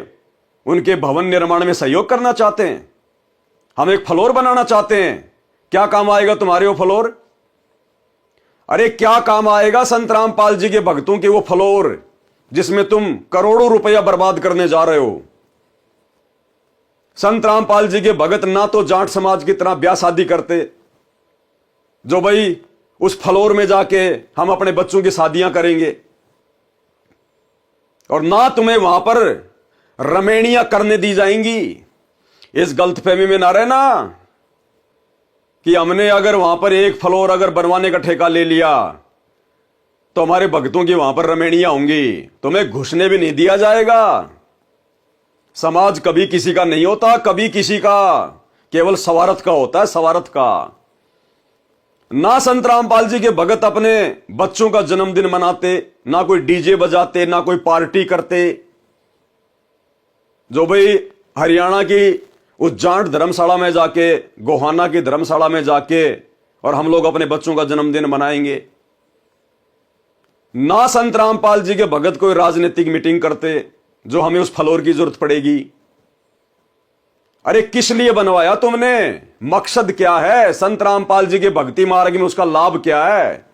उनके भवन निर्माण में सहयोग करना चाहते हैं, हम एक फ्लोर बनाना चाहते हैं। क्या काम आएगा तुम्हारे वो फ्लोर? अरे क्या काम आएगा संत रामपाल जी के भक्तों के वो फ्लोर जिसमें तुम करोड़ों रुपया बर्बाद करने जा रहे हो? संत रामपाल जी के भगत ना तो जाट समाज की तरह ब्याह शादी करते, जो भाई उस फ्लोर में जाके हम अपने बच्चों की शादियां करेंगे, और ना तुम्हें वहां पर रमेणियां करने दी जाएंगी। इस गलतफहमी में ना रहना कि हमने अगर वहां पर एक फ्लोर अगर बनवाने का ठेका ले लिया तो हमारे भक्तों की वहां पर रमेणियां होंगी, तुम्हें घुसने भी नहीं दिया जाएगा। समाज कभी किसी का नहीं होता, कभी किसी का, केवल सवारथ का होता है, सवारथ का। ना संत रामपाल जी के भगत अपने बच्चों का जन्मदिन मनाते, ना कोई डीजे बजाते, ना कोई पार्टी करते। जो भाई हरियाणा की उस जाट धर्मशाला में जाके, गोहाना की धर्मशाला में जाके और हम लोग अपने बच्चों का जन्मदिन मनाएंगे। ना संत रामपाल जी के भगत कोई राजनीतिक मीटिंग करते जो हमें उस फ्लोर की जरूरत पड़ेगी। अरे किस लिए बनवाया तुमने? मकसद क्या है? संत रामपाल जी के भक्ति मार्ग में उसका लाभ क्या है?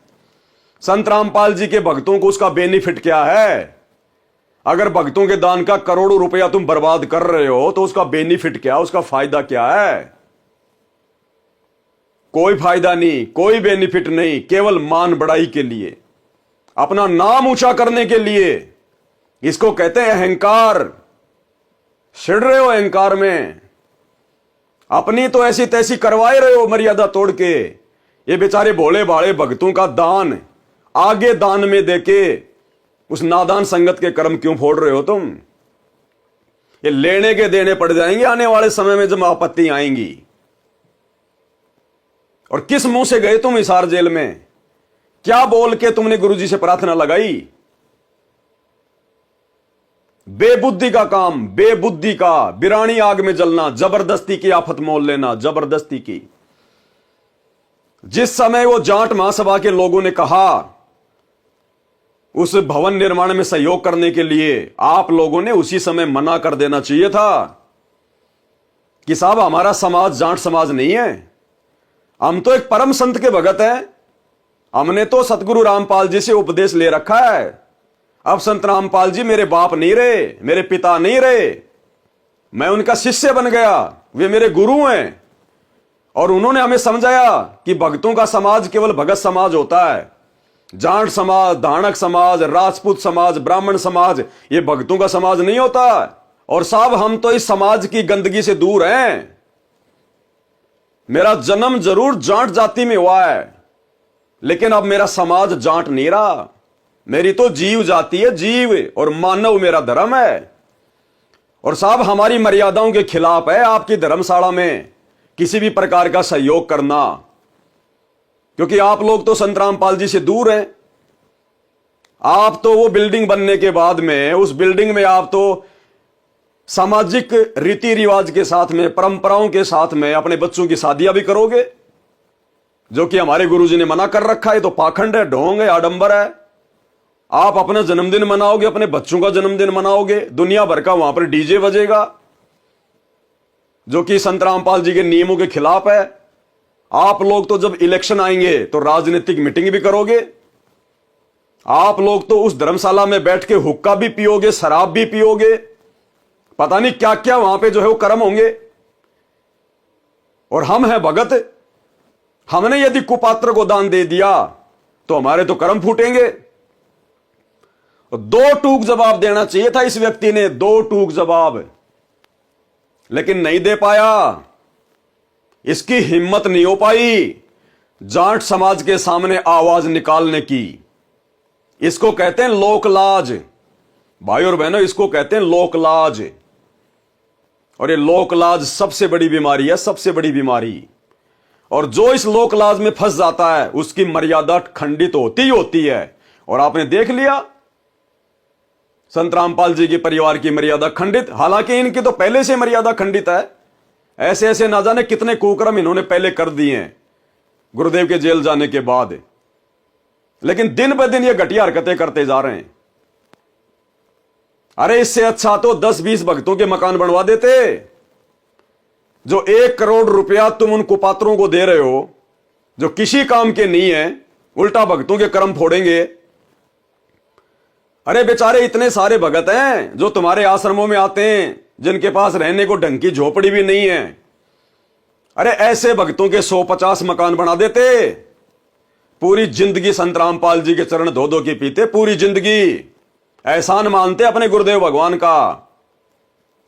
संत रामपाल जी के भक्तों को उसका बेनिफिट क्या है? अगर भक्तों के दान का करोड़ों रुपया तुम बर्बाद कर रहे हो तो उसका बेनिफिट क्या, उसका फायदा क्या है? कोई फायदा नहीं, कोई बेनिफिट नहीं, केवल मान बढ़ाई के लिए, अपना नाम ऊंचा करने के लिए। इसको कहते हैं अहंकार। छिड़ रहे हो अहंकार में, अपनी तो ऐसी तैसी करवाए रहे हो मर्यादा तोड़ के। ये बेचारे भोले भाले भक्तों का दान आगे दान में देके उस नादान संगत के कर्म क्यों फोड़ रहे हो तुम? ये लेने के देने पड़ जाएंगे आने वाले समय में जब आपत्ति आएंगी। और किस मुंह से गए तुम हिसार जेल में? क्या बोल के तुमने गुरुजी से प्रार्थना लगाई? बेबुद्धि का काम, बेबुद्धि का, बिरानी आग में जलना, जबरदस्ती की आफत मोल लेना, जबरदस्ती की। जिस समय वो जाट महासभा के लोगों ने कहा उस भवन निर्माण में सहयोग करने के लिए, आप लोगों ने उसी समय मना कर देना चाहिए था कि साहब हमारा समाज जाट समाज नहीं है, हम तो एक परम संत के भगत हैं, हमने तो सतगुरु रामपाल जी से उपदेश ले रखा है, अब संत रामपाल जी मेरे बाप नहीं रहे, मेरे पिता नहीं रहे, मैं उनका शिष्य बन गया, वे मेरे गुरु हैं। और उन्होंने हमें समझाया कि भक्तों का समाज केवल भगत समाज होता है। जाट समाज, धानक समाज, राजपूत समाज, ब्राह्मण समाज, ये भक्तों का समाज नहीं होता। और साहब हम तो इस समाज की गंदगी से दूर हैं। मेरा जन्म जरूर जाट जाति में हुआ है, लेकिन अब मेरा समाज जाट नहीं रहा। मेरी तो जीव जाति है, जीव, और मानव मेरा धर्म है। और साहब हमारी मर्यादाओं के खिलाफ है आपकी धर्मशाला में किसी भी प्रकार का सहयोग करना, क्योंकि आप लोग तो संत रामपाल जी से दूर हैं। आप तो वो बिल्डिंग बनने के बाद में, उस बिल्डिंग में आप तो सामाजिक रीति रिवाज के साथ में, परंपराओं के साथ में अपने बच्चों की शादियां भी करोगे, जो कि हमारे गुरुजी ने मना कर रखा है। तो पाखंड है, ढोंग है, आडंबर है। आप अपना जन्मदिन मनाओगे, अपने बच्चों का जन्मदिन मनाओगे, दुनिया भर का वहां पर डीजे बजेगा, जो कि संत रामपाल जी के नियमों के खिलाफ है। आप लोग तो जब इलेक्शन आएंगे तो राजनीतिक मीटिंग भी करोगे। आप लोग तो उस धर्मशाला में बैठ के हुक्का भी पियोगे, शराब भी पियोगे, पता नहीं क्या क्या वहां पे जो है वो कर्म होंगे। और हम हैं भगत, हमने यदि कुपात्र को दान दे दिया तो हमारे तो कर्म फूटेंगे। दो टूक जवाब देना चाहिए था इस व्यक्ति ने, दो टूक जवाब, लेकिन नहीं दे पाया। इसकी हिम्मत नहीं हो पाई जाट समाज के सामने आवाज निकालने की। इसको कहते हैं लोकलाज, भाई और बहनों, इसको कहते हैं लोकलाज। और ये लोकलाज सबसे बड़ी बीमारी है, सबसे बड़ी बीमारी। और जो इस लोकलाज में फंस जाता है उसकी मर्यादा खंडित होती ही होती है। और आपने देख लिया संत रामपाल जी के परिवार की मर्यादा खंडित, हालांकि इनकी तो पहले से मर्यादा खंडित है। ऐसे ऐसे ना जाने कितने कुकर्म इन्होंने पहले कर दिए हैं गुरुदेव के जेल जाने के बाद, लेकिन दिन ब दिन ये घटिया हरकतें करते जा रहे हैं। अरे इससे अच्छा तो 10-20 भक्तों के मकान बनवा देते। जो 1 करोड़ रुपया तुम उन कुपात्रों को दे रहे हो, जो किसी काम के नहीं है, उल्टा भक्तों के कर्म फोड़ेंगे। अरे बेचारे इतने सारे भगत हैं जो तुम्हारे आश्रमों में आते हैं, जिनके पास रहने को ढंग की झोपड़ी भी नहीं है। अरे ऐसे भक्तों के 150 मकान बना देते। पूरी जिंदगी संत रामपाल जी के चरण धो धो के पीते, पूरी जिंदगी एहसान मानते अपने गुरुदेव भगवान का,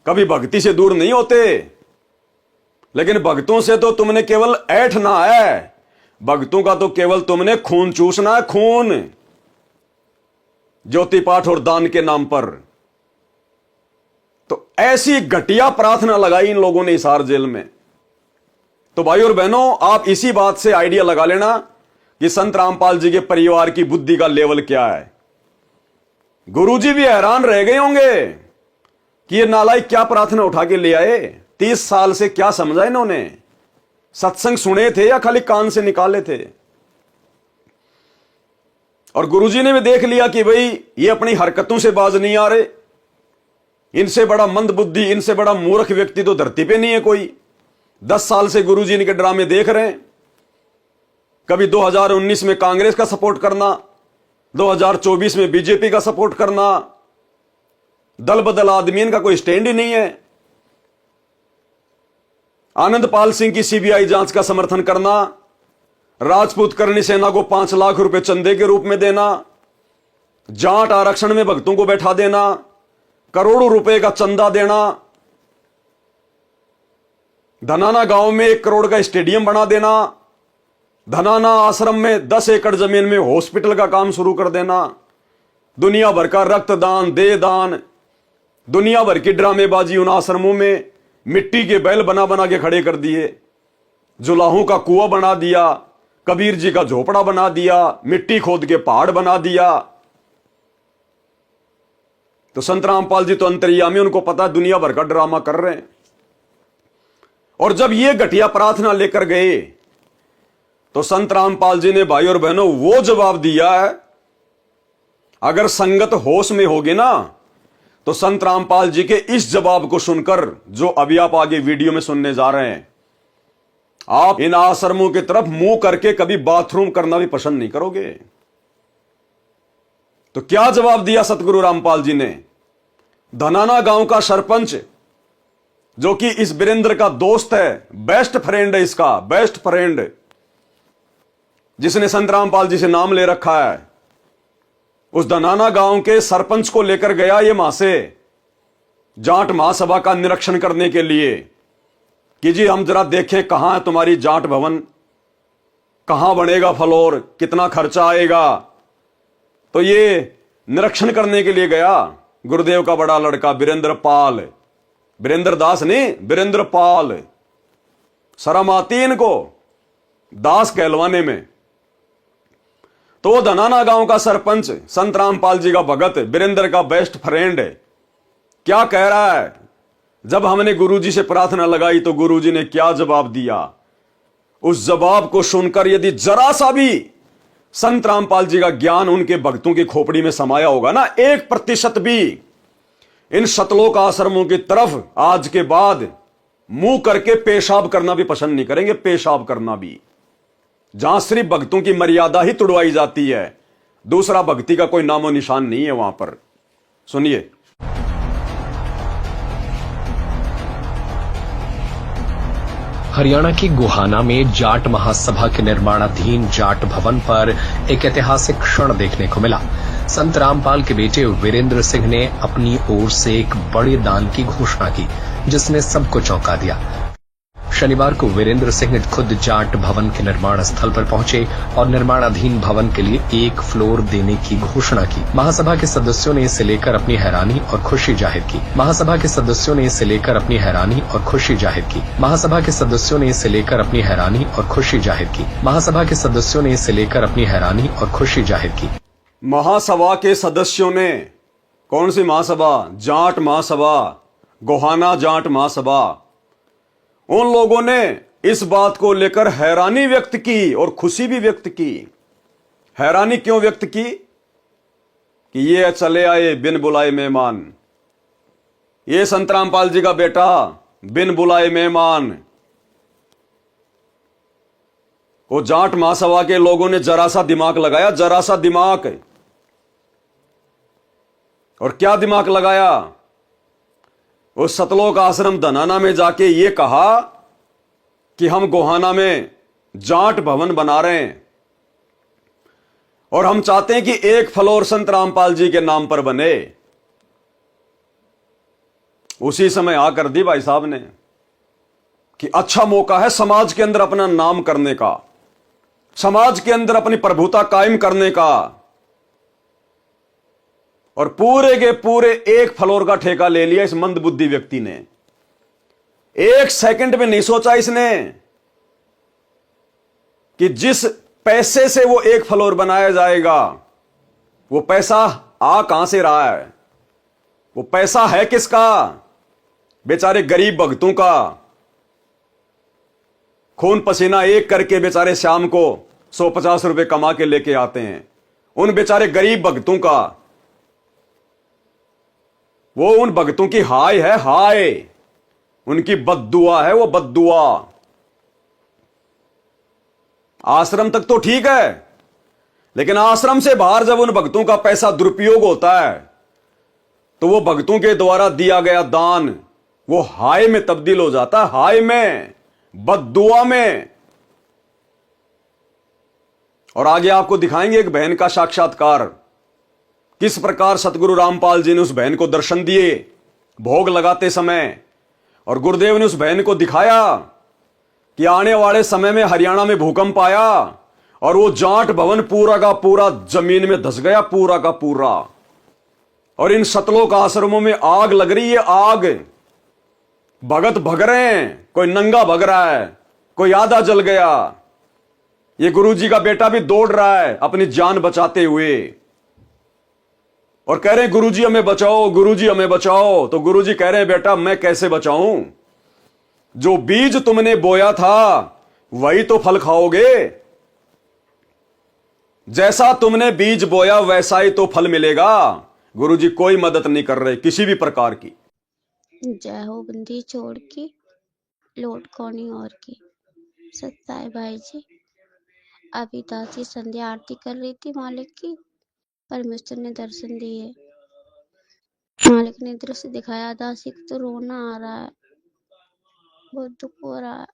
कभी भक्ति से दूर नहीं होते। लेकिन भक्तों से तो तुमने केवल ऐठना है, भक्तों का तो केवल तुमने खून चूसना है, खून, ज्योति पाठ और दान के नाम पर। तो ऐसी घटिया प्रार्थना लगाई इन लोगों ने हिसार जेल में। तो भाई और बहनों, आप इसी बात से आइडिया लगा लेना कि संत रामपाल जी के परिवार की बुद्धि का लेवल क्या है। गुरुजी भी हैरान रह गए होंगे कि ये नालायक क्या प्रार्थना उठा के ले आए। 30 साल से क्या समझा इन्होंने? सत्संग सुने थे या खाली कान से निकाले थे? और गुरुजी ने भी देख लिया कि भाई ये अपनी हरकतों से बाज नहीं आ रहे, इनसे बड़ा मंद बुद्धि, इनसे बड़ा मूर्ख व्यक्ति तो धरती पे नहीं है कोई। 10 साल से गुरुजी इनके ड्रामे देख रहे हैं। कभी 2019 में कांग्रेस का सपोर्ट करना, 2024 में बीजेपी का सपोर्ट करना, दल बदल आदमी, इनका कोई स्टैंड ही नहीं है। आनंदपाल सिंह की सीबीआई जांच का समर्थन करना, राजपूत करनी सेना को 5 लाख रुपए चंदे के रूप में देना, जाट आरक्षण में भक्तों को बैठा देना, करोड़ों रुपए का चंदा देना, धनाना गांव में 1 करोड़ का स्टेडियम बना देना, धनाना आश्रम में 10 एकड़ जमीन में हॉस्पिटल का काम शुरू कर देना, दुनिया भर का रक्तदान, देहदान, दुनिया भर की ड्रामेबाजी उन आश्रमों में, मिट्टी के बैल बना बना के खड़े कर दिए, जुलाहों का कुआं बना दिया, कबीर जी का झोपड़ा बना दिया, मिट्टी खोद के पहाड़ बना दिया। तो संत रामपाल जी तो अंतर्यामी, उनको पता दुनिया भर का ड्रामा कर रहे हैं। और जब ये घटिया प्रार्थना लेकर गए तो संत रामपाल जी ने भाई और बहनों वो जवाब दिया है, अगर संगत होश में होगी ना तो संत रामपाल जी के इस जवाब को सुनकर, जो अभी आप आगे वीडियो में सुनने जा रहे हैं, आप इन आश्रमों की तरफ मुंह करके कभी बाथरूम करना भी पसंद नहीं करोगे। तो क्या जवाब दिया सतगुरु रामपाल जी ने? धनाना गांव का सरपंच, जो कि इस वीरेंद्र का दोस्त है, बेस्ट फ्रेंड है, इसका बेस्ट फ्रेंड, जिसने संत रामपाल जी से नाम ले रखा है, उस धनाना गांव के सरपंच को लेकर गया ये वहां से जाट महासभा का निरीक्षण करने के लिए कि जी हम जरा देखें कहां है तुम्हारी जाट भवन, कहां बनेगा फ्लोर, कितना खर्चा आएगा। तो ये निरीक्षण करने के लिए गया गुरुदेव का बड़ा लड़का वीरेंद्र पाल, वीरेंद्र दास नहीं, वीरेंद्र पाल। शर्म आती इनको दास कहलवाने में। तो वो धनाना गांव का सरपंच, संत रामपाल जी का भगत, वीरेंद्र का बेस्ट फ्रेंड है, क्या कह रहा है? जब हमने गुरुजी से प्रार्थना लगाई तो गुरुजी ने क्या जवाब दिया? उस जवाब को सुनकर यदि जरा सा भी संत रामपाल जी का ज्ञान उनके भक्तों की खोपड़ी में समाया होगा ना, 1% भी, इन सतलोक आश्रमों की तरफ आज के बाद मुंह करके पेशाब करना भी पसंद नहीं करेंगे। पेशाब करना भी, जहां सिर्फ भक्तों की मर्यादा ही तुड़वाई जाती है, दूसरा भक्ति का कोई नामो निशान नहीं है वहां पर। सुनिए। हरियाणा की गोहाना में जाट महासभा के निर्माणाधीन जाट भवन पर एक ऐतिहासिक क्षण देखने को मिला। संत रामपाल के बेटे वीरेंद्र सिंह ने अपनी ओर से एक बड़े दान की घोषणा की, जिसने सबको चौंका दिया। शनिवार को वीरेंद्र सिंह खुद जाट भवन के निर्माण स्थल पर पहुंचे और निर्माणाधीन भवन के लिए 1 फ्लोर देने की घोषणा की। महासभा के सदस्यों ने इसे लेकर अपनी हैरानी और खुशी जाहिर की। महासभा के सदस्यों ने इसे लेकर अपनी हैरानी और खुशी जाहिर की। महासभा के सदस्यों ने इसे लेकर अपनी हैरानी और खुशी जाहिर की। महासभा के सदस्यों ने इसे लेकर अपनी हैरानी और खुशी जाहिर की। महासभा के सदस्यों ने, कौन सी महासभा? जाट महासभा, गोहाना जाट महासभा। उन लोगों ने इस बात को लेकर हैरानी व्यक्त की और खुशी भी व्यक्त की। हैरानी क्यों व्यक्त की? कि ये चले आए बिन बुलाए मेहमान, ये संत रामपाल जी का बेटा बिन बुलाए मेहमान। वो जाट महासभा के लोगों ने जरा सा दिमाग लगाया, जरा सा दिमाग। और क्या दिमाग लगाया? उस सतलोक आश्रम धनाना में जाके ये कहा कि हम गोहाना में जाट भवन बना रहे हैं और हम चाहते हैं कि 1 फ्लोर संत रामपाल जी के नाम पर बने। उसी समय आ कर दी भाई साहब ने कि अच्छा मौका है समाज के अंदर अपना नाम करने का, समाज के अंदर अपनी प्रभुता कायम करने का। और पूरे के पूरे 1 फ्लोर का ठेका ले लिया इस मंदबुद्धि व्यक्ति ने। 1 सेकंड में नहीं सोचा इसने कि जिस पैसे से वो 1 फ्लोर बनाया जाएगा, वो पैसा आ कहां से रहा है? वो पैसा है किसका? बेचारे गरीब भक्तों का। खून पसीना एक करके बेचारे शाम को 150 रुपए कमा के लेके आते हैं, उन बेचारे गरीब भक्तों का। वो उन भक्तों की हाय है, हाय, उनकी बद्दुआ है वो, बद्दुआ। आश्रम तक तो ठीक है, लेकिन आश्रम से बाहर जब उन भक्तों का पैसा दुरुपयोग होता है तो वो भक्तों के द्वारा दिया गया दान वो हाय में तब्दील हो जाता है, हाय में, बद्दुआ में। और आगे आपको दिखाएंगे एक बहन का साक्षात्कार, किस प्रकार सतगुरु रामपाल जी ने उस बहन को दर्शन दिए भोग लगाते समय, और गुरुदेव ने उस बहन को दिखाया कि आने वाले समय में हरियाणा में भूकंप आया और वो जाट भवन पूरा का पूरा जमीन में धस गया, पूरा का पूरा। और इन सतलोक आश्रमों में आग लग रही है, आग। भगत भग रहे हैं, कोई नंगा भग रहा है, कोई आधा जल गया। ये गुरुजी का बेटा भी दौड़ रहा है अपनी जान बचाते हुए और कह रहे हैं गुरुजी हमें बचाओ, गुरुजी हमें बचाओ। तो गुरुजी कह रहे हैं बेटा मैं कैसे बचाऊं? जो बीज तुमने बोया था वही तो फल खाओगे। जैसा तुमने बीज बोया वैसा ही तो फल मिलेगा। गुरुजी कोई मदद नहीं कर रहे किसी भी प्रकार की। जय हो बंदी छोड़ की लोट कोनी और की। सत्ताए भाई जी, अभी दासी संध्या आरती कर रही थी मालिक की। परमेश्वर ने दर्शन दिए। मालिक ने दृश्य दिखाया। दासी को तो रोना आ रहा है, बहुत दुख हो रहा है।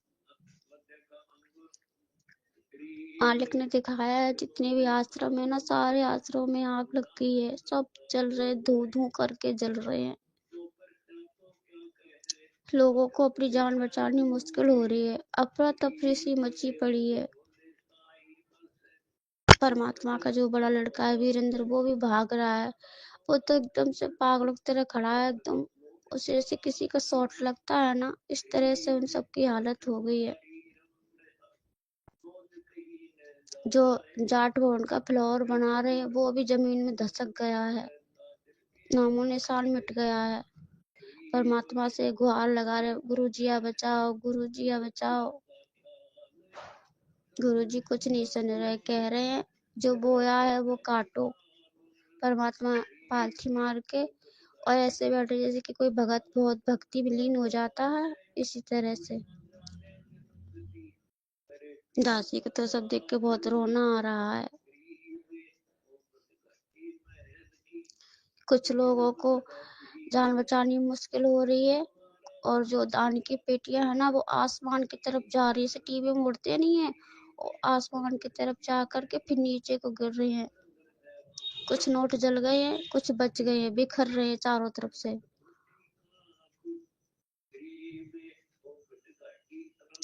मालिक ने दिखाया है जितने भी आश्रम है ना, सारे आश्रम में आग लग गई है, सब जल रहे, धू धू करके जल रहे हैं। लोगों को अपनी जान बचानी मुश्किल हो रही है, अफरा तफरी सी मची पड़ी है। परमात्मा का जो बड़ा लड़का है वीरेंद्र, वो भी भाग रहा है। वो तो एकदम से पागलों की तरह खड़ा है, एकदम उसे जैसे किसी का शॉट लगता है ना, इस तरह से उन सबकी हालत हो गई है। जो जाट भवन का फ्लोर बना रहे हैं वो भी जमीन में धसक गया है, नामो निशान मिट गया है। परमात्मा से गुहार लगा रहे, गुरुजिया बचाओ, गुरुजिया बचाओ। गुरुजी कुछ नहीं सुन रहे, कह रहे हैं जो बोया है वो काटो। परमात्मा पालथी मार के और ऐसे बैठे जैसे कि कोई भगत बहुत भक्ति में लीन हो जाता है, इसी तरह से। दासी को तो सब देख के बहुत रोना आ रहा है। कुछ लोगों को जान बचानी मुश्किल हो रही है, और जो दान की पेटियां है ना, वो आसमान की तरफ जा रही है। टीवी में उड़ते नहीं है, आसमान की तरफ जा करके फिर नीचे को गिर रही हैं। कुछ नोट जल गए हैं, कुछ बच गए हैं, बिखर रहे हैं चारों तरफ से।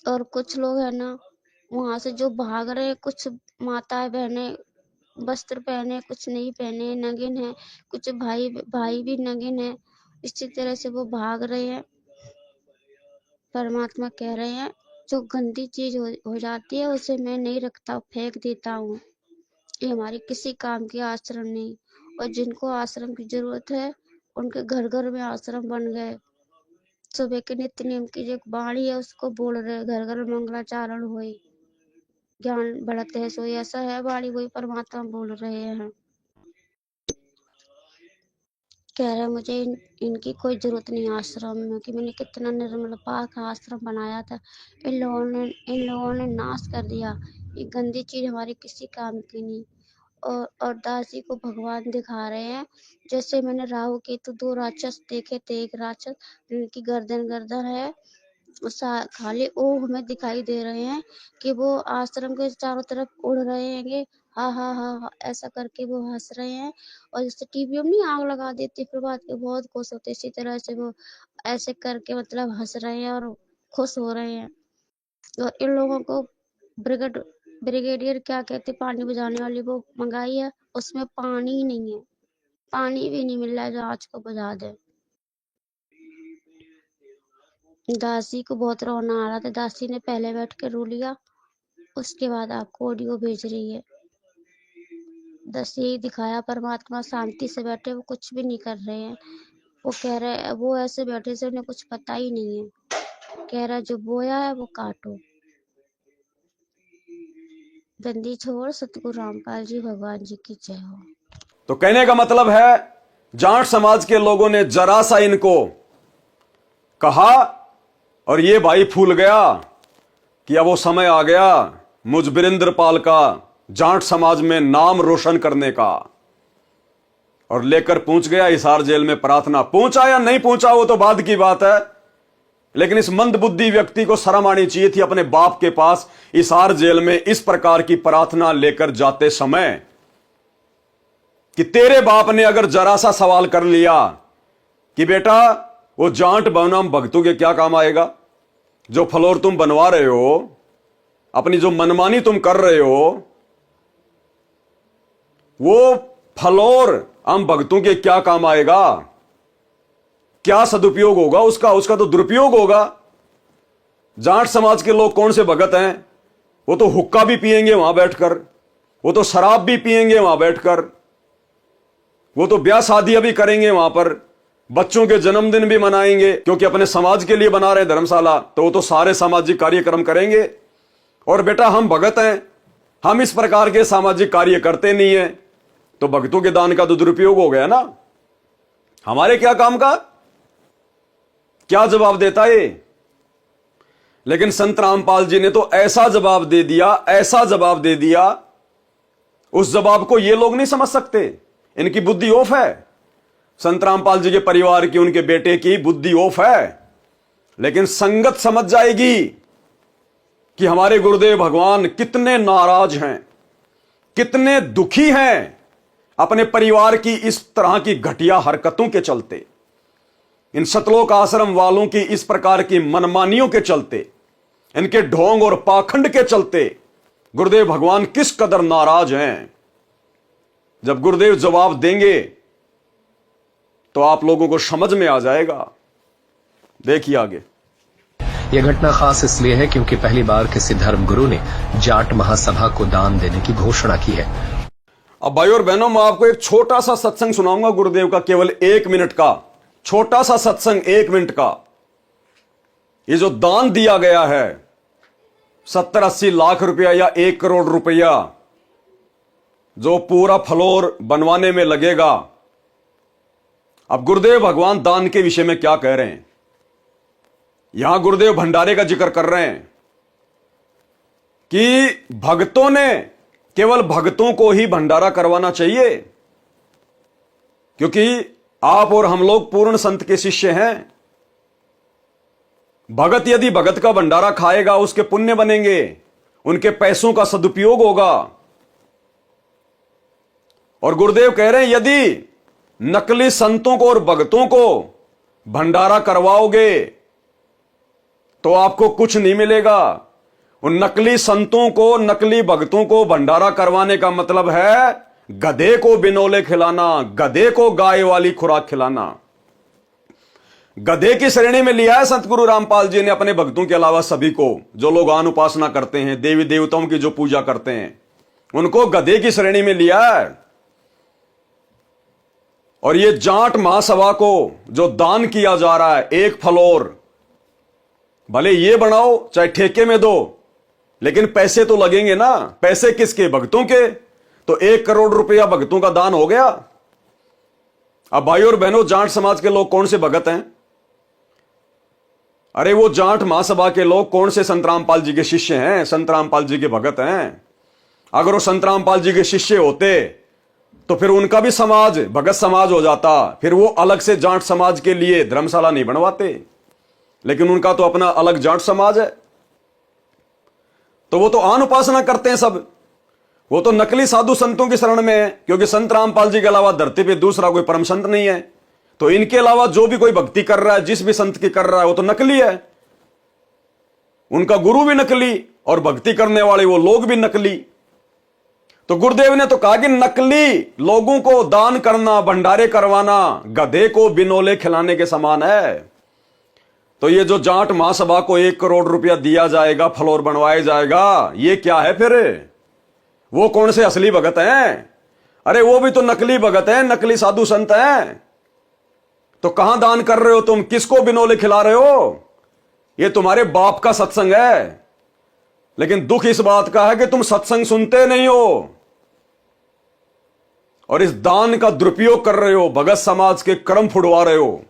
और कुछ लोग है ना वहां से जो भाग रहे हैं, कुछ माताएं बहने वस्त्र पहने, कुछ नहीं पहने, नंगिन है। कुछ भाई भी नंगिन है, इसी तरह से वो भाग रहे हैं। परमात्मा कह रहे हैं जो गंदी चीज हो जाती है उसे मैं नहीं रखता, फेंक देता हूँ। ये हमारी किसी काम की आश्रम नहीं। और जिनको आश्रम की जरूरत है उनके घर घर में आश्रम बन गए। सुबह के नित्य नियम की जो वाणी है उसको बोल रहे, घर घर मंगलाचारण हुई, ज्ञान बढ़ते है सोई, ऐसा है वाणी, वही परमात्मा बोल रहे हैं। कह रहे मुझे इनकी कोई जरूरत नहीं आश्रम में, कि मैंने कितना निर्मल पाक आश्रम बनाया था, इन लोगों ने नाश कर दिया। ये गंदी चीज हमारी किसी काम की नहीं। और दासी को भगवान दिखा रहे हैं जैसे मैंने राहु केतु दो राक्षस देखे थे। एक राक्षस जिनकी गर्दन है, खाली वो हमें दिखाई दे रहे हैं कि वो आश्रम के चारों तरफ उड़ रहे हैं, हा हा हा हा ऐसा करके वो हंस रहे हैं। और जैसे टीवी में नहीं आग लगा देती फिर बाद के बहुत खुश होते, इसी तरह से वो ऐसे करके मतलब हंस रहे हैं और खुश हो रहे हैं। और इन लोगों को ब्रिगेडियर क्या कहते, पानी बुझाने वाली वो मंगाई है, उसमें पानी ही नहीं है, पानी भी नहीं मिल रहा है जो आज को बुझा दे। दासी को बहुत रोना आ रहा था, दासी ने पहले बैठ के रो लिया, उसके बाद आपको ऑडियो भेज रही है। बस यही दिखाया, परमात्मा शांति से बैठे, वो कुछ भी नहीं कर रहे हैं। वो कह रहे, वो ऐसे बैठे से उन्हें कुछ पता ही नहीं है। कह रहा जो बोया है वो काटो। बंदी छोड़, सतगुरु रामपाल जी भगवान जी की जय हो। तो कहने का मतलब है जाट समाज के लोगों ने जरा सा इनको कहा और ये भाई फूल गया कि अब वो समय आ गया मुझ वीरेंद्र पाल का जाट समाज में नाम रोशन करने का, और लेकर पहुंच गया हिसार जेल में प्रार्थना। पहुंचा या नहीं पहुंचा वो तो बाद की बात है, लेकिन इस मंदबुद्धि व्यक्ति को शर्म आनी चाहिए थी अपने बाप के पास हिसार जेल में इस प्रकार की प्रार्थना लेकर जाते समय, कि तेरे बाप ने अगर जरा सा सवाल कर लिया कि बेटा वो जाट बनाम भक्तों के क्या काम आएगा, जो फ्लोर तुम बनवा रहे हो, अपनी जो मनमानी तुम कर रहे हो, वो फ्लोर हम भक्तों के क्या काम आएगा, क्या सदुपयोग होगा उसका, उसका तो दुरुपयोग होगा। जाट समाज के लोग कौन से भगत हैं, वो तो हुक्का भी पिएंगे वहां बैठकर, वो तो शराब भी पिएंगे वहां बैठकर, वो तो ब्याह शादियां भी करेंगे वहां पर, बच्चों के जन्मदिन भी मनाएंगे, क्योंकि अपने समाज के लिए बना रहे धर्मशाला, तो वो तो सारे सामाजिक कार्यक्रम करेंगे। और बेटा हम भगत हैं, हम इस प्रकार के सामाजिक कार्य करते नहीं है, तो भक्तों के दान का तो दुरुपयोग हो गया ना, हमारे क्या काम का, क्या जवाब देता है। लेकिन संत रामपाल जी ने तो ऐसा जवाब दे दिया, ऐसा जवाब दे दिया, उस जवाब को ये लोग नहीं समझ सकते। इनकी बुद्धि ऑफ है। संत रामपाल जी के परिवार की, उनके बेटे की बुद्धि ऑफ है। लेकिन संगत समझ जाएगी कि हमारे गुरुदेव भगवान कितने नाराज हैं, कितने दुखी हैं अपने परिवार की इस तरह की घटिया हरकतों के चलते, इन सतलोक आश्रम वालों की इस प्रकार की मनमानियों के चलते, इनके ढोंग और पाखंड के चलते गुरुदेव भगवान किस कदर नाराज हैं। जब गुरुदेव जवाब देंगे तो आप लोगों को समझ में आ जाएगा। देखिए आगे। यह घटना खास इसलिए है क्योंकि पहली बार किसी धर्मगुरु ने जाट महासभा को दान देने की घोषणा की है। अब भाई और बहनों, मैं आपको एक छोटा सा सत्संग सुनाऊंगा गुरुदेव का, केवल 1 मिनट का छोटा सा सत्संग, 1 मिनट का। ये जो दान दिया गया है 70-80 लाख रुपया या 1 करोड़ रुपया, जो पूरा फ्लोर बनवाने में लगेगा। अब गुरुदेव भगवान दान के विषय में क्या कह रहे हैं? यहां गुरुदेव भंडारे का जिक्र कर रहे हैं कि भक्तों ने, केवल भक्तों को ही भंडारा करवाना चाहिए, क्योंकि आप और हम लोग पूर्ण संत के शिष्य हैं। भगत यदि भगत का भंडारा खाएगा, उसके पुण्य बनेंगे, उनके पैसों का सदुपयोग होगा। और गुरुदेव कह रहे हैं यदि नकली संतों को और भगतों को भंडारा करवाओगे तो आपको कुछ नहीं मिलेगा। उन नकली संतों को, नकली भक्तों को भंडारा करवाने का मतलब है गधे को बिनोले खिलाना, गधे को गाय वाली खुराक खिलाना। गधे की श्रेणी में लिया है सतगुरु रामपाल जी ने अपने भक्तों के अलावा सभी को। जो लोग आन उपासना करते हैं, देवी देवताओं की जो पूजा करते हैं, उनको गधे की श्रेणी में लिया है। और ये जाट महासभा को जो दान किया जा रहा है, 1 फ्लोर, भले ये बनाओ चाहे ठेके में दो, लेकिन पैसे तो लगेंगे ना। पैसे किसके? भक्तों के। तो 1 करोड़ रुपया भक्तों का दान हो गया। अब भाई और बहनों, जाट समाज के लोग कौन से भगत हैं? अरे वो जाट महासभा के लोग कौन से संत रामपाल जी के शिष्य हैं, संत रामपाल जी के भगत हैं। अगर वो संत रामपाल जी के शिष्य होते तो फिर उनका भी समाज भगत समाज हो जाता, फिर वो अलग से जाट समाज के लिए धर्मशाला नहीं बनवाते। लेकिन उनका तो अपना अलग जाट समाज है, तो वो तो आन उपासना करते हैं सब। वो तो नकली साधु संतों की शरण में है, क्योंकि संत रामपाल जी के अलावा धरती पे दूसरा कोई परम संत नहीं है। तो इनके अलावा जो भी कोई भक्ति कर रहा है, जिस भी संत की कर रहा है, वो तो नकली है। उनका गुरु भी नकली और भक्ति करने वाले वो लोग भी नकली। तो गुरुदेव ने तो कहा कि नकली लोगों को दान करना, भंडारे करवाना, गधे को बिनोले खिलाने के समान है। तो ये जो जाट महासभा को 1 करोड़ रुपया दिया जाएगा, फ्लोर बनवाया जाएगा, ये क्या है फिर? वो कौन से असली भगत हैं? अरे वो भी तो नकली भगत हैं, नकली साधु संत हैं। तो कहां दान कर रहे हो तुम? किसको बिनोले खिला रहे हो? ये तुम्हारे बाप का सत्संग है। लेकिन दुख इस बात का है कि तुम सत्संग सुनते नहीं हो और इस दान का दुरुपयोग कर रहे हो, भगत समाज के कर्म फुड़वा रहे हो।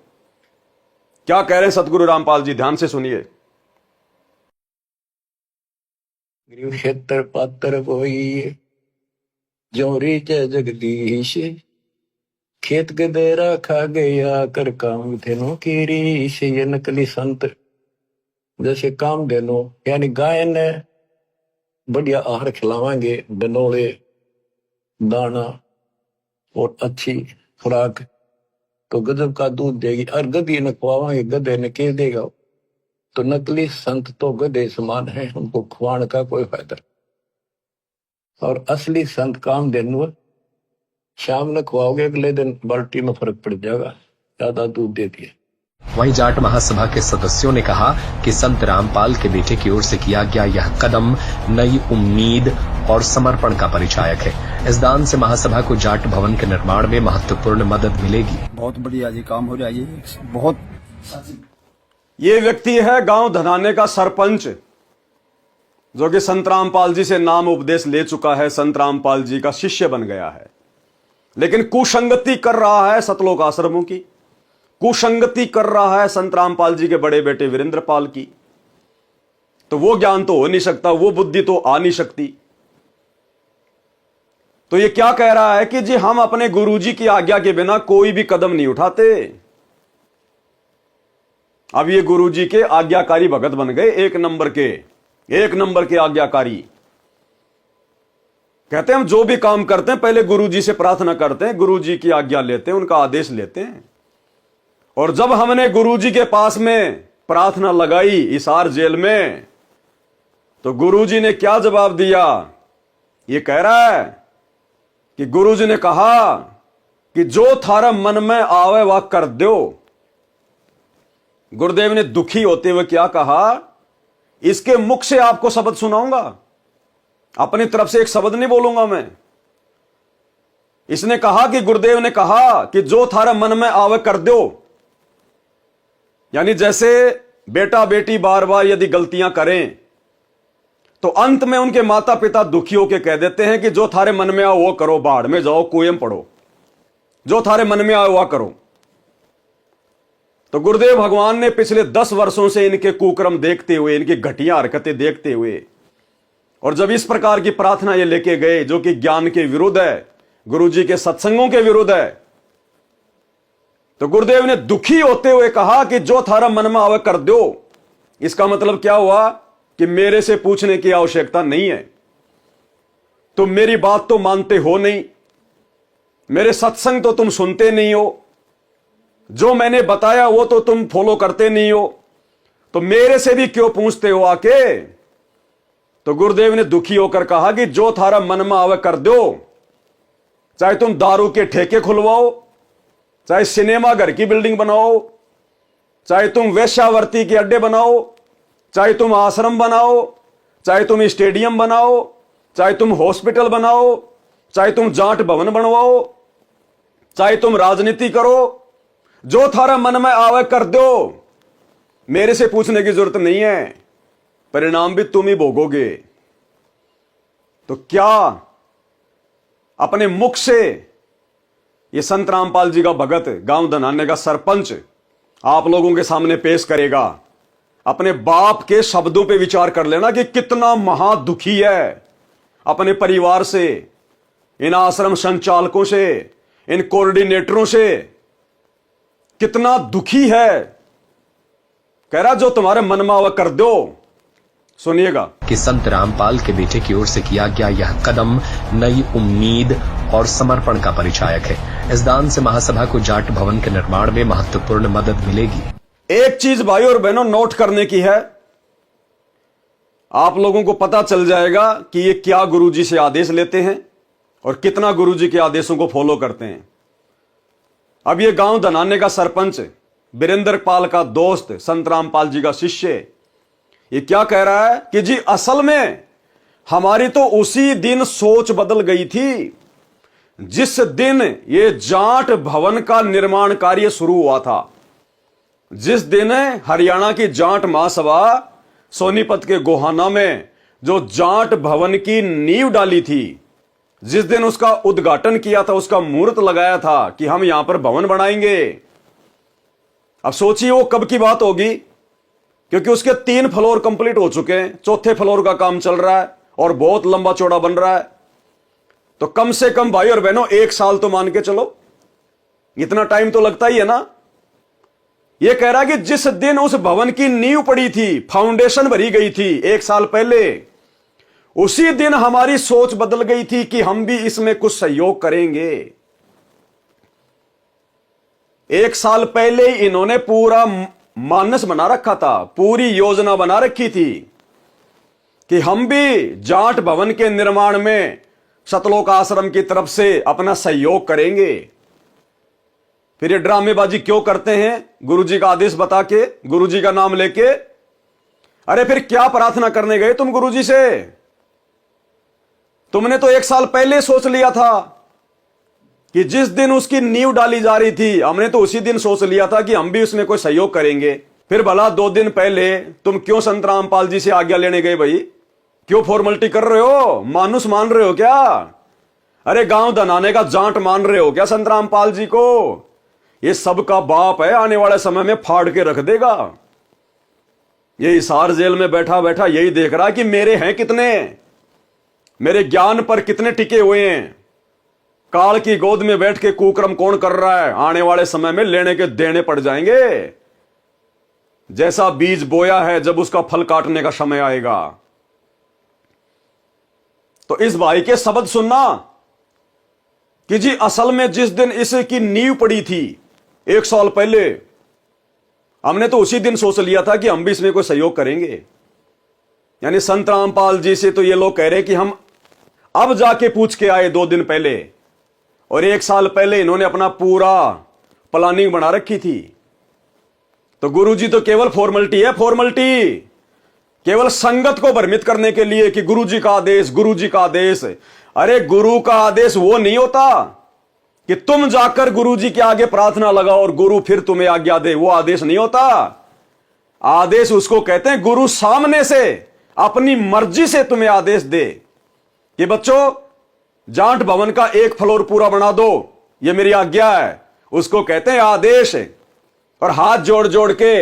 क्या कह रहे हैं सतगुरु रामपाल जी? ध्यान से सुनिए। खेतर पात्र कोई जोरी जय जगदीश, खेत गदेरा खा गया कर काम धेनो की रीश। ये नकली संत जैसे काम धेनो, यानी गाय ने बढ़िया आहार खिलावांगे, बनोले दाना और अच्छी खुराक, तो गजब का दूध देगी। और गधी ने खुआवांगे, गधे ने के देगा। तो नकली संत तो गधे समान है, उनको खुआने का कोई फायदा। और असली संत काम देनु, शाम ने खुआओगे, अगले दिन बाल्टी में फर्क पड़ जाएगा, ज्यादा दूध देती है। वहीं जाट महासभा के सदस्यों ने कहा कि संत रामपाल के बेटे की ओर से किया गया यह कदम नई उम्मीद और समर्पण का परिचायक है। इस दान से महासभा को जाट भवन के निर्माण में महत्वपूर्ण मदद मिलेगी। बहुत बढ़िया जी काम हो रहा है, ये बहुत। ये व्यक्ति है गांव धनाने का सरपंच, जो कि संत रामपाल जी से नाम उपदेश ले चुका है, संत रामपाल जी का शिष्य बन गया है। लेकिन कुसंगति कर रहा है सतलोक आश्रमों की, कुसंगति कर रहा है संत रामपाल जी के बड़े बेटे वीरेंद्र पाल की। तो वो ज्ञान तो हो नहीं सकता, वो बुद्धि तो आ नहीं सकती। तो ये क्या कह रहा है कि जी हम अपने गुरुजी की आज्ञा के बिना कोई भी कदम नहीं उठाते। अब ये गुरुजी के आज्ञाकारी भगत बन गए, एक नंबर के आज्ञाकारी। कहते हैं हम जो भी काम करते हैं पहले गुरुजी से प्रार्थना करते हैं, गुरुजी की आज्ञा लेते हैं, उनका आदेश लेते हैं। और जब हमने गुरुजी के पास में प्रार्थना लगाई हिसार जेल में, तो गुरुजी ने क्या जवाब दिया? ये कह रहा है कि गुरुजी ने कहा कि जो थारा मन में आवे वह कर दो। गुरुदेव ने दुखी होते हुए क्या कहा? इसके मुख से आपको शब्द सुनाऊंगा, अपनी तरफ से एक शब्द नहीं बोलूंगा मैं। इसने कहा कि गुरुदेव ने कहा कि जो थारा मन में आवे कर दो, यानी जैसे बेटा बेटी बार बार यदि गलतियां करें तो अंत में उनके माता पिता दुखी होकर कह देते हैं कि जो थारे मन में आओ वो करो, बाढ़ में जाओ, कुएं में पड़ो, जो थारे मन में आओ वह करो। तो गुरुदेव भगवान ने पिछले 10 वर्षों से इनके कुक्रम देखते हुए, इनकी घटिया हरकतें देखते हुए, और जब इस प्रकार की प्रार्थना ये लेके गए जो कि ज्ञान के विरुद्ध है, गुरुजी के सत्संगों के विरुद्ध है, तो गुरुदेव ने दुखी होते हुए कहा कि जो थारा मन में आवे कर दो। इसका मतलब क्या हुआ कि मेरे से पूछने की आवश्यकता नहीं है, तुम मेरी बात तो मानते हो नहीं, मेरे सत्संग तो तुम सुनते नहीं हो, जो मैंने बताया वो तो तुम फॉलो करते नहीं हो, तो मेरे से भी क्यों पूछते हो आके? तो गुरुदेव ने दुखी होकर कहा कि जो थारा मन में आवे कर दो। चाहे तुम दारू के ठेके खुलवाओ, चाहे सिनेमा घर की बिल्डिंग बनाओ, चाहे तुम वेश्यावर्ती के अड्डे बनाओ, चाहे तुम आश्रम बनाओ, चाहे तुम स्टेडियम बनाओ, चाहे तुम हॉस्पिटल बनाओ, चाहे तुम जाट भवन बनवाओ, चाहे तुम राजनीति करो, जो थारा मन में आवे कर दो। मेरे से पूछने की जरूरत नहीं है, परिणाम भी तुम ही भोगोगे। तो क्या अपने मुख से ये संत रामपाल जी का भगत, गांव धनाने का सरपंच आप लोगों के सामने पेश करेगा? अपने बाप के शब्दों पे विचार कर लेना कि कितना महादुखी है अपने परिवार से, इन आश्रम संचालकों से, इन कोऑर्डिनेटरों से, कितना दुखी है। कह रहा जो तुम्हारे मन में आवा कर दो। सुनिएगा कि संत रामपाल के बेटे की ओर से किया गया यह कदम नई उम्मीद और समर्पण का परिचायक है। इस दान से महासभा को जाट भवन के निर्माण में महत्वपूर्ण मदद मिलेगी। एक चीज भाई और बहनों नोट करने की है, आप लोगों को पता चल जाएगा कि ये क्या गुरुजी से आदेश लेते हैं और कितना गुरुजी के आदेशों को फॉलो करते हैं। अब ये गांव धनाने का सरपंच, वीरेंद्र पाल का दोस्त, संत रामपाल जी का शिष्य, ये क्या कह रहा है कि जी असल में हमारी तो उसी दिन सोच बदल गई थी जिस दिन ये जाट भवन का निर्माण कार्य शुरू हुआ था। जिस दिन हरियाणा की जाट महासभा सोनीपत के गोहाना में जो जाट भवन की नींव डाली थी, जिस दिन उसका उद्घाटन किया था, उसका मुहूर्त लगाया था कि हम यहां पर भवन बनाएंगे। अब सोचिए वो कब की बात होगी, क्योंकि उसके 3 फ्लोर कंप्लीट हो चुके हैं, 4थे फ्लोर का काम चल रहा है और बहुत लंबा चौड़ा बन रहा है। तो कम से कम भाई और बहनों 1 साल तो मान के चलो, इतना टाइम तो लगता ही है ना। यह कह रहा है कि जिस दिन उस भवन की नींव पड़ी थी, फाउंडेशन भरी गई थी 1 साल पहले, उसी दिन हमारी सोच बदल गई थी कि हम भी इसमें कुछ सहयोग करेंगे। 1 साल पहले इन्होंने पूरा मानस बना रखा था, पूरी योजना बना रखी थी कि हम भी जाट भवन के निर्माण में सतलोक आश्रम की तरफ से अपना सहयोग करेंगे। फिर ये ड्रामेबाजी क्यों करते हैं? गुरुजी का आदेश बता के, गुरुजी का नाम लेके। अरे फिर क्या प्रार्थना करने गए तुम गुरुजी से? तुमने तो 1 साल पहले सोच लिया था कि जिस दिन उसकी नींव डाली जा रही थी, हमने तो उसी दिन सोच लिया था कि हम भी उसमें कोई सहयोग करेंगे। फिर भला 2 दिन पहले तुम क्यों संत रामपाल जी से आज्ञा लेने गए भाई? क्यों फॉर्मेलिटी कर रहे हो? मानुस मान रहे हो क्या? अरे गांव धनाने का जाट मान रहे हो क्या संत रामपाल जी को? ये सबका बाप है, आने वाले समय में फाड़ के रख देगा। ये हिसार जेल में बैठा बैठा यही देख रहा कि मेरे हैं कितने, मेरे ज्ञान पर कितने टिके हुए हैं, काल की गोद में बैठ के कुकर्म कौन कर रहा है, आने वाले समय में लेने के देने पड़ जाएंगे। जैसा बीज बोया है, जब उसका फल काटने का समय आएगा। तो इस भाई के शब्द सुनना कि जी असल में जिस दिन इसकी नींव पड़ी थी 1 साल पहले, हमने तो उसी दिन सोच लिया था कि हम भी इसमें कोई सहयोग करेंगे। यानी संत रामपाल जी से तो ये लोग कह रहे कि हम अब जाके पूछ के आए 2 दिन पहले, और 1 साल पहले इन्होंने अपना पूरा प्लानिंग बना रखी थी। तो गुरुजी तो केवल फॉर्मेलिटी है, फॉर्मेलिटी, केवल संगत को भ्रमित करने के लिए कि गुरुजी का आदेश, गुरुजी का आदेश। अरे गुरु का आदेश वो नहीं होता कि तुम जाकर गुरुजी के आगे प्रार्थना लगाओ और गुरु फिर तुम्हें आज्ञा दे, वो आदेश नहीं होता। आदेश उसको कहते हैं गुरु सामने से अपनी मर्जी से तुम्हें आदेश दे कि बच्चों जाट भवन का 1 फ्लोर पूरा बना दो, ये मेरी आज्ञा है। उसको कहते हैं आदेश। और हाथ जोड़ जोड़ के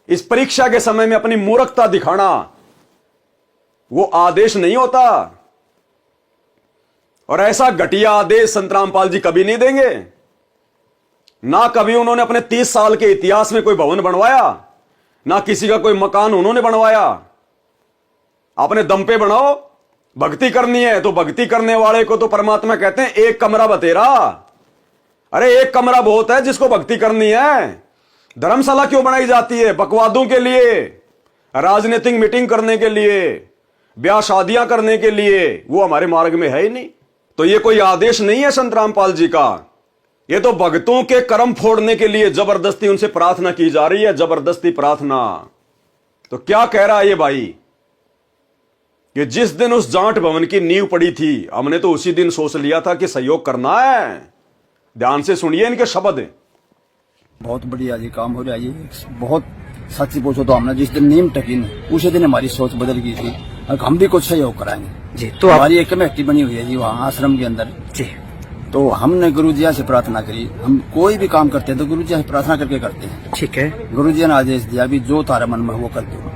इस परीक्षा के समय में अपनी मूर्खता दिखाना, वो आदेश नहीं होता। और ऐसा घटिया आदेश संत रामपाल जी कभी नहीं देंगे। ना कभी उन्होंने अपने 30 साल के इतिहास में कोई भवन बनवाया, ना किसी का कोई मकान उन्होंने बनवाया। अपने दम पे बनाओ, भक्ति करनी है तो भक्ति करने वाले को तो परमात्मा कहते हैं 1 कमरा बतेरा। अरे 1 कमरा बहुत है जिसको भक्ति करनी है। धर्मशाला क्यों बनाई जाती है? बकवादों के लिए, राजनीतिक मीटिंग करने के लिए, ब्याह शादियां करने के लिए। वो हमारे मार्ग में है ही नहीं। तो ये कोई आदेश नहीं है संत रामपाल जी का, ये तो भक्तों के कर्म फोड़ने के लिए जबरदस्ती उनसे प्रार्थना की जा रही है, जबरदस्ती प्रार्थना। तो क्या कह रहा है ये भाई कि जिस दिन उस जाट भवन की नींव पड़ी थी, हमने तो उसी दिन सोच लिया था कि सहयोग करना है। ध्यान से सुनिए इनके शब्द। बहुत बढ़िया जी काम हो रहा है ये। बहुत सच्ची पूछो तो हमने जिस दिन नीम टकी न, उसी दिन हमारी सोच बदल गई थी। और हम भी कुछ सहयोग कराएंगे जी। तो हमारी एक कमेटी बनी हुई है जी वहाँ आश्रम के अंदर जी। तो हमने गुरुजी से प्रार्थना करी। हम कोई भी काम करते हैं तो गुरुजी से प्रार्थना करके करते हैं। ठीक है। गुरुजी ने आदेश दिया भी जो तारा मन में वो कर दो।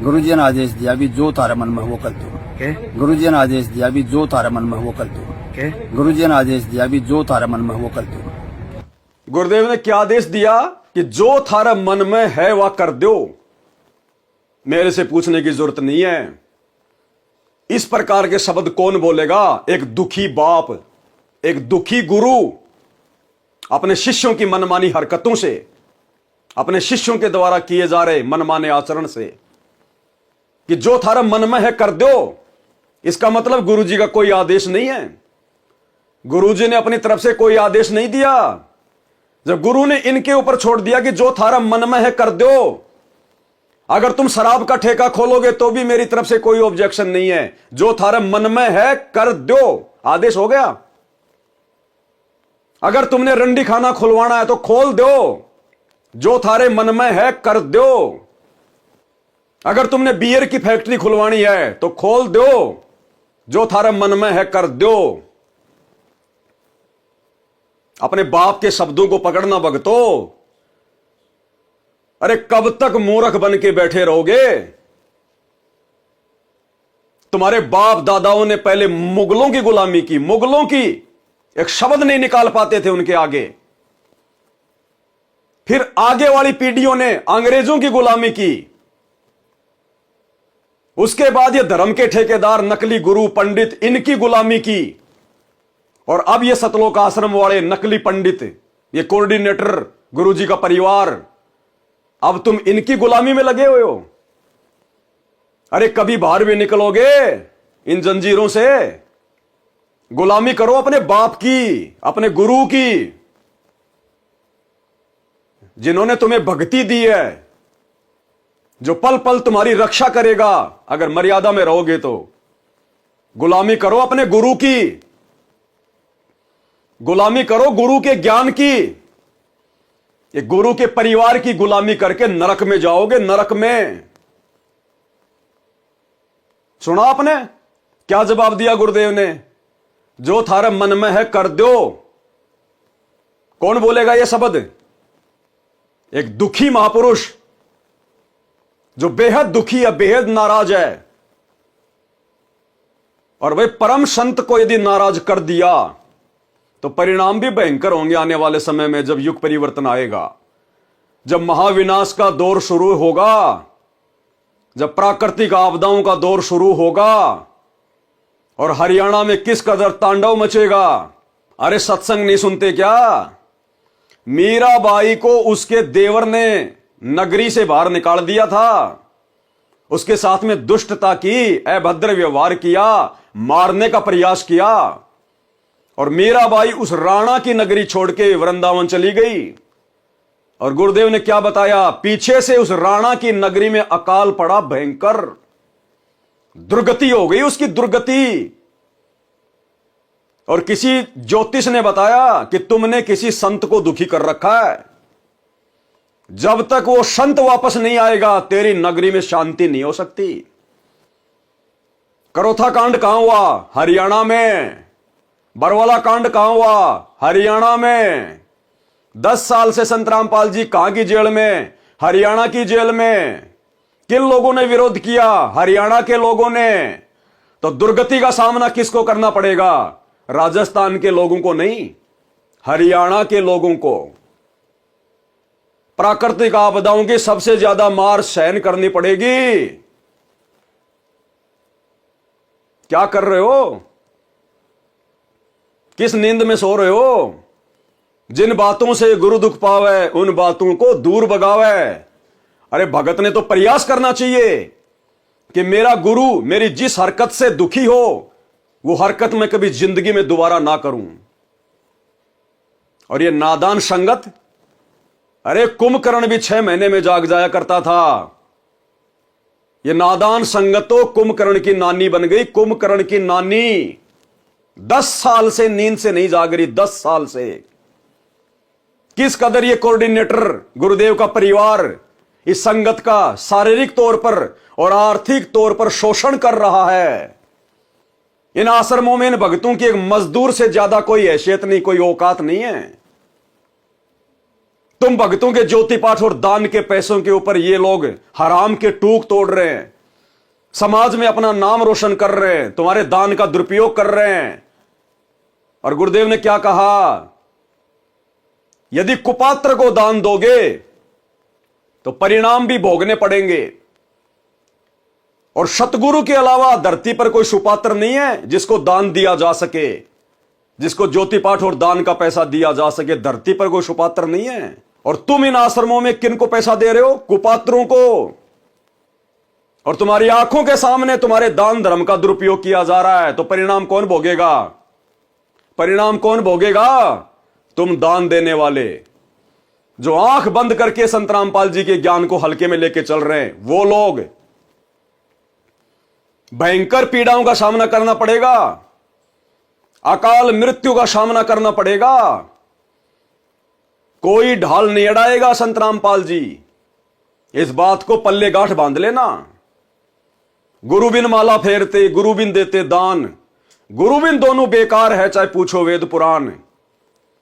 गुरुजी ने आदेश दिया भी जो तारा मन में वो कर दो। गुरुजी ने आदेश दिया भी जो तारा मन में वो कर दो। गुरुजी ने आदेश दिया भी जो तारा मन में वो कर दो। गुरुदेव ने क्या आदेश दिया कि जो थारा मन में है वह कर दो, मेरे से पूछने की जरूरत नहीं है। इस प्रकार के शब्द कौन बोलेगा? एक दुखी बाप, एक दुखी गुरु अपने शिष्यों की मनमानी हरकतों से, अपने शिष्यों के द्वारा किए जा रहे मनमाने आचरण से कि जो थारा मन में है कर दो। इसका मतलब गुरुजी का कोई आदेश नहीं है। गुरुजी ने अपनी तरफ से कोई आदेश नहीं दिया। जब गुरु ने इनके ऊपर छोड़ दिया कि जो थारा मन में है कर दो, अगर तुम शराब का ठेका खोलोगे तो भी मेरी तरफ से कोई ऑब्जेक्शन नहीं है। जो थारा मन में है कर दो, आदेश हो गया। अगर तुमने रंडी खाना खुलवाना है तो खोल दो, जो थारे मन में है कर दो। अगर तुमने बियर की फैक्ट्री खुलवानी है तो खोल दो, जो थारे मन में है कर दो। अपने बाप के शब्दों को पकड़ना भगतो। अरे कब तक मूर्ख बन के बैठे रहोगे? तुम्हारे बाप दादाओं ने पहले मुगलों की गुलामी की, मुगलों की, एक शब्द नहीं निकाल पाते थे उनके आगे। फिर आगे वाली पीढ़ियों ने अंग्रेजों की गुलामी की। उसके बाद ये धर्म के ठेकेदार, नकली गुरु पंडित, इनकी गुलामी की। और अब ये सतलोक आश्रम वाले नकली पंडित, ये कोऑर्डिनेटर, गुरुजी का परिवार, अब तुम इनकी गुलामी में लगे हुए हो। अरे कभी बाहर भी निकलोगे इन जंजीरों से? गुलामी करो अपने बाप की, अपने गुरु की, जिन्होंने तुम्हें भक्ति दी है, जो पल पल तुम्हारी रक्षा करेगा अगर मर्यादा में रहोगे तो। गुलामी करो अपने गुरु की, गुलामी करो गुरु के ज्ञान की। ये गुरु के परिवार की गुलामी करके नरक में जाओगे, नरक में। सुना आपने क्या जवाब दिया गुरुदेव ने? जो थारे मन में है कर दो। कौन बोलेगा ये शब्द? एक दुखी महापुरुष जो बेहद दुखी है, बेहद नाराज है। और वह परम संत को यदि नाराज कर दिया तो परिणाम भी भयंकर होंगे आने वाले समय में, जब युग परिवर्तन आएगा, जब महाविनाश का दौर शुरू होगा, जब प्राकृतिक आपदाओं का दौर शुरू होगा और हरियाणा में किस कदर तांडव मचेगा। अरे सत्संग नहीं सुनते क्या? मीराबाई को उसके देवर ने नगरी से बाहर निकाल दिया था, उसके साथ में दुष्टता की, अभद्र व्यवहार किया, मारने का प्रयास किया, और मीराबाई उस राणा की नगरी छोड़ के वृंदावन चली गई। और गुरुदेव ने क्या बताया? पीछे से उस राणा की नगरी में अकाल पड़ा भयंकर, दुर्गति हो गई उसकी, दुर्गति। और किसी ज्योतिष ने बताया कि तुमने किसी संत को दुखी कर रखा है, जब तक वो संत वापस नहीं आएगा तेरी नगरी में शांति नहीं हो सकती। करोथा कांड कहां हुआ? हरियाणा में। बरवाला कांड कहां हुआ? हरियाणा में। 10 साल से संत रामपाल जी कहां की जेल में? हरियाणा की जेल में। किन लोगों ने विरोध किया? हरियाणा के लोगों ने। तो दुर्गति का सामना किसको करना पड़ेगा? राजस्थान के लोगों को नहीं, हरियाणा के लोगों को। प्राकृतिक आपदाओं की सबसे ज्यादा मार सहन करनी पड़ेगी। क्या कर रहे हो? किस नींद में सो रहे हो? जिन बातों से गुरु दुख पावे उन बातों को दूर भगावे। अरे भगत ने तो प्रयास करना चाहिए कि मेरा गुरु मेरी जिस हरकत से दुखी हो वो हरकत मैं कभी जिंदगी में दोबारा ना करूं। और ये नादान संगत, अरे कुंभकर्ण भी 6 महीने में जाग जाया करता था। ये नादान संगत तो कुंभकर्ण की नानी बन गई। कुंभकर्ण की नानी 10 साल से नींद से नहीं जाग रही, 10 साल से। किस कदर ये कोऑर्डिनेटर गुरुदेव का परिवार इस संगत का शारीरिक तौर पर और आर्थिक तौर पर शोषण कर रहा है। इन आश्रमों में इन भक्तों की एक मजदूर से ज्यादा कोई हैसियत नहीं, कोई औकात नहीं है। तुम भक्तों के ज्योति पाठ और दान के पैसों के ऊपर ये लोग हराम के टूक तोड़ रहे हैं, समाज में अपना नाम रोशन कर रहे हैं, तुम्हारे दान का दुरुपयोग कर रहे हैं। और गुरुदेव ने क्या कहा? यदि कुपात्र को दान दोगे तो परिणाम भी भोगने पड़ेंगे। और सतगुरु के अलावा धरती पर कोई सुपात्र नहीं है जिसको दान दिया जा सके, जिसको ज्योति पाठ और दान का पैसा दिया जा सके। धरती पर कोई सुपात्र नहीं है। और तुम इन आश्रमों में किन को पैसा दे रहे हो? कुपात्रों को। और तुम्हारी आंखों के सामने तुम्हारे दान धर्म का दुरुपयोग किया जा रहा है। तो परिणाम कौन भोगेगा? परिणाम कौन भोगेगा? तुम दान देने वाले, जो आंख बंद करके संत रामपाल जी के ज्ञान को हल्के में लेके चल रहे हैं, वो लोग भयंकर पीड़ाओं का सामना करना पड़ेगा, अकाल मृत्यु का सामना करना पड़ेगा। कोई ढाल नहीं अड़ाएगा संत रामपाल जी। इस बात को पल्ले गांठ बांध लेना। गुरु बिन माला फेरते, गुरु बिन देते दान, गुरु बिन दोनों बेकार है चाहे पूछो वेद पुराण।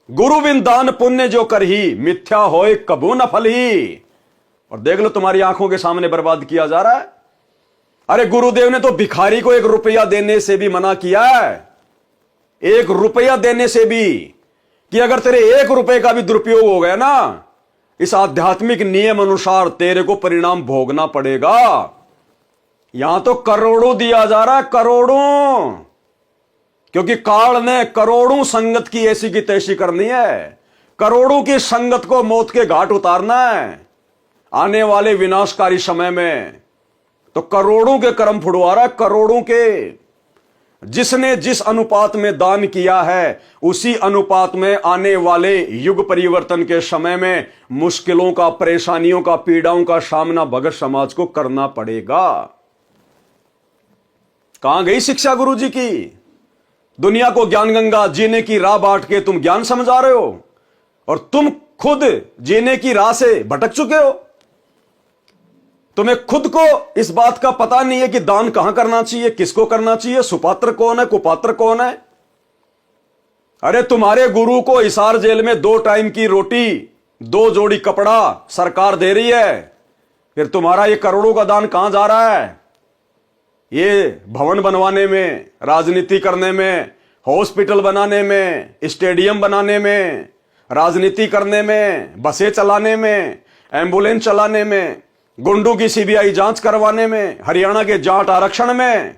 गुरु बिन दान पुण्य जो करही, मिथ्या होए कबू न फलही। और देख लो तुम्हारी आंखों के सामने बर्बाद किया जा रहा है। अरे गुरुदेव ने तो भिखारी को 1 रुपया देने से भी मना किया है, 1 रुपया देने से भी, कि अगर तेरे 1 रुपए का भी दुरुपयोग हो गया ना, इस आध्यात्मिक नियम अनुसार तेरे को परिणाम भोगना पड़ेगा। यहां तो करोड़ों दिया जा रहा है, करोड़ों, क्योंकि काल ने करोड़ों संगत की ऐसी की तैसी करनी है। करोड़ों की संगत को मौत के घाट उतारना है आने वाले विनाशकारी समय में। तो करोड़ों के कर्म फुड़वा रहा है, करोड़ों के। जिसने जिस अनुपात में दान किया है उसी अनुपात में आने वाले युग परिवर्तन के समय में मुश्किलों का, परेशानियों का, पीड़ाओं का सामना भगत समाज को करना पड़ेगा। कहां गई शिक्षा गुरु जी की? दुनिया को ज्ञान गंगा जीने की राह बांट के तुम ज्ञान समझा रहे हो, और तुम खुद जीने की राह से भटक चुके हो। तुम्हें खुद को इस बात का पता नहीं है कि दान कहां करना चाहिए, किसको करना चाहिए, सुपात्र कौन है, कुपात्र कौन है। अरे तुम्हारे गुरु को हिसार जेल में 2 टाइम की रोटी, 2 जोड़ी कपड़ा सरकार दे रही है, फिर तुम्हारा ये करोड़ों का दान कहां जा रहा है? ये भवन बनवाने में, राजनीति करने में, हॉस्पिटल बनाने में, स्टेडियम बनाने में, राजनीति करने में, बसें चलाने में, एम्बुलेंस चलाने में, गुंडों की सीबीआई जांच करवाने में, हरियाणा के जाट आरक्षण में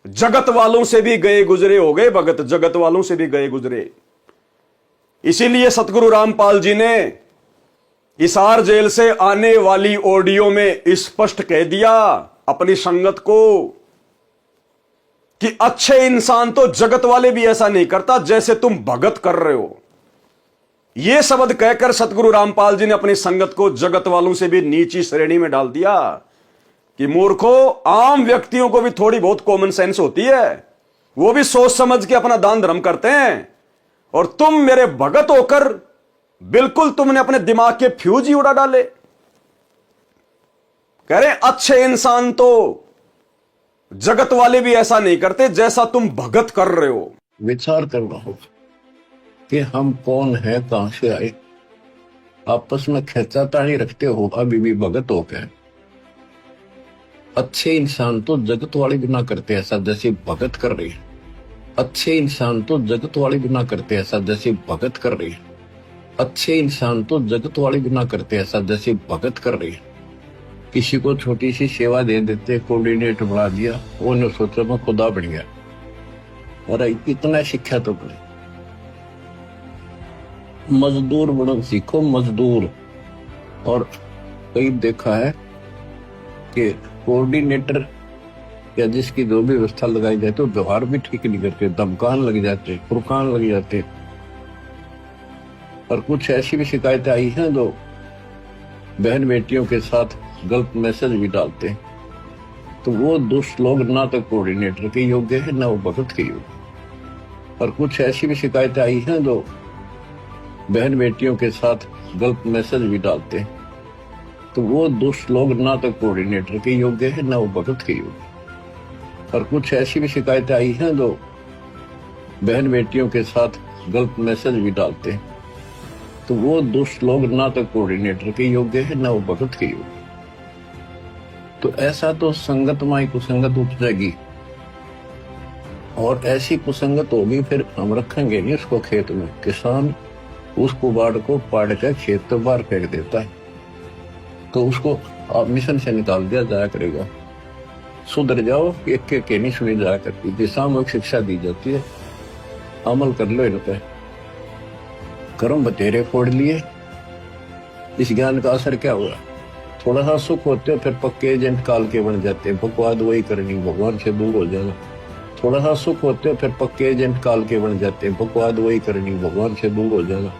जगत वालों से भी गए गुजरे हो गए भगत, जगत वालों से भी गए गुजरे। इसीलिए सतगुरु रामपाल जी ने हिसार जेल से आने वाली ऑडियो में स्पष्ट कह दिया अपनी संगत को कि अच्छे इंसान तो जगत वाले भी ऐसा नहीं करता जैसे तुम भगत कर रहे हो। यह शब्द कहकर सतगुरु रामपाल जी ने अपनी संगत को जगत वालों से भी नीची श्रेणी में डाल दिया कि मूर्खो, आम व्यक्तियों को भी थोड़ी बहुत कॉमन सेंस होती है, वो भी सोच समझ के अपना दान धर्म करते हैं, और तुम मेरे भगत होकर बिल्कुल तुमने अपने दिमाग के फ्यूज ही उड़ा डाले। कह रहे अच्छे इंसान तो जगत वाले भी ऐसा नहीं करते जैसा तुम भगत कर रहे हो। विचार करना होगा कि हम कौन है, कहां से आए। आपस में खेचातानी रखते हो अभी भी भगत हो गए। अच्छे इंसान तो जगत वाले भी ना करते ऐसा जैसे भगत कर रहे हैं। अच्छे इंसान तो जगत वाले भी ना करते ऐसा जैसे भगत कर रहे हैं। अच्छे इंसान तो जगत वाले भी ना करते ऐसा जैसे भगत कर रहे हैं। किसी को छोटी सी सेवा दे देते, कोऑर्डिनेटर बना दिया, वो ने सोचा मैं खुदा बन गया। और इतना शिक्षा तो बने, मजदूर बनो सीखो, मजदूर। और कई देखा है कि कोऑर्डिनेटर या जिसकी जो भी व्यवस्था लगाई जाए तो व्यवहार भी ठीक नहीं करते, धमकान लग जाते, फुरकान लग जाते। और कुछ ऐसी भी शिकायतें आई हैं जो बहन बेटियों के साथ गलत मैसेज भी डालते हैं। तो वो दुष्ट लोग ना तो कोऑर्डिनेटर के योग्य है, ना वो भगत के योग्य। और कुछ ऐसी भी शिकायतें आई हैं जो बहन बेटियों के साथ गलत मैसेज भी डालते हैं। तो वो दुष्ट लोग ना तो कोऑर्डिनेटर के योग्य है, ना वो भगत के योग्य। और कुछ ऐसी भी शिकायतें आई हैं जो बहन बेटियों के साथ गलत मैसेज भी डालते हैं। तो वो दुष्ट लोग ना तो कोऑर्डिनेटर के योग्य है, ना वो भगत के योग्य। तो ऐसा तो संगत माई कुसंगत उपजेगी, और ऐसी कुसंगत होगी फिर हम रखेंगे नहीं उसको खेत में। किसान उस कुबाड़ को पाड़ कर खेत तो बाहर फेंक देता है, तो उसको आप मिशन से निकाल दिया जाया करेगा। सुधर जाओ, एक के नहीं सुनी जाया करती, दिशात्मक शिक्षा दी जाती है, अमल कर लो इन पे। कर्म बतेरे फोड़ लिए, इस ज्ञान का असर क्या हुआ? थोड़ा सा सुख होते हो फिर पक्के एजेंट काल के बन जाते हैं, बकवाद वही करनी, भगवान से दूर हो जाना। थोड़ा सा सुख होते हो फिर पक्के एजेंट काल के बन जाते हैं, बकवाद वही करनी, भगवान से दूर हो जाना।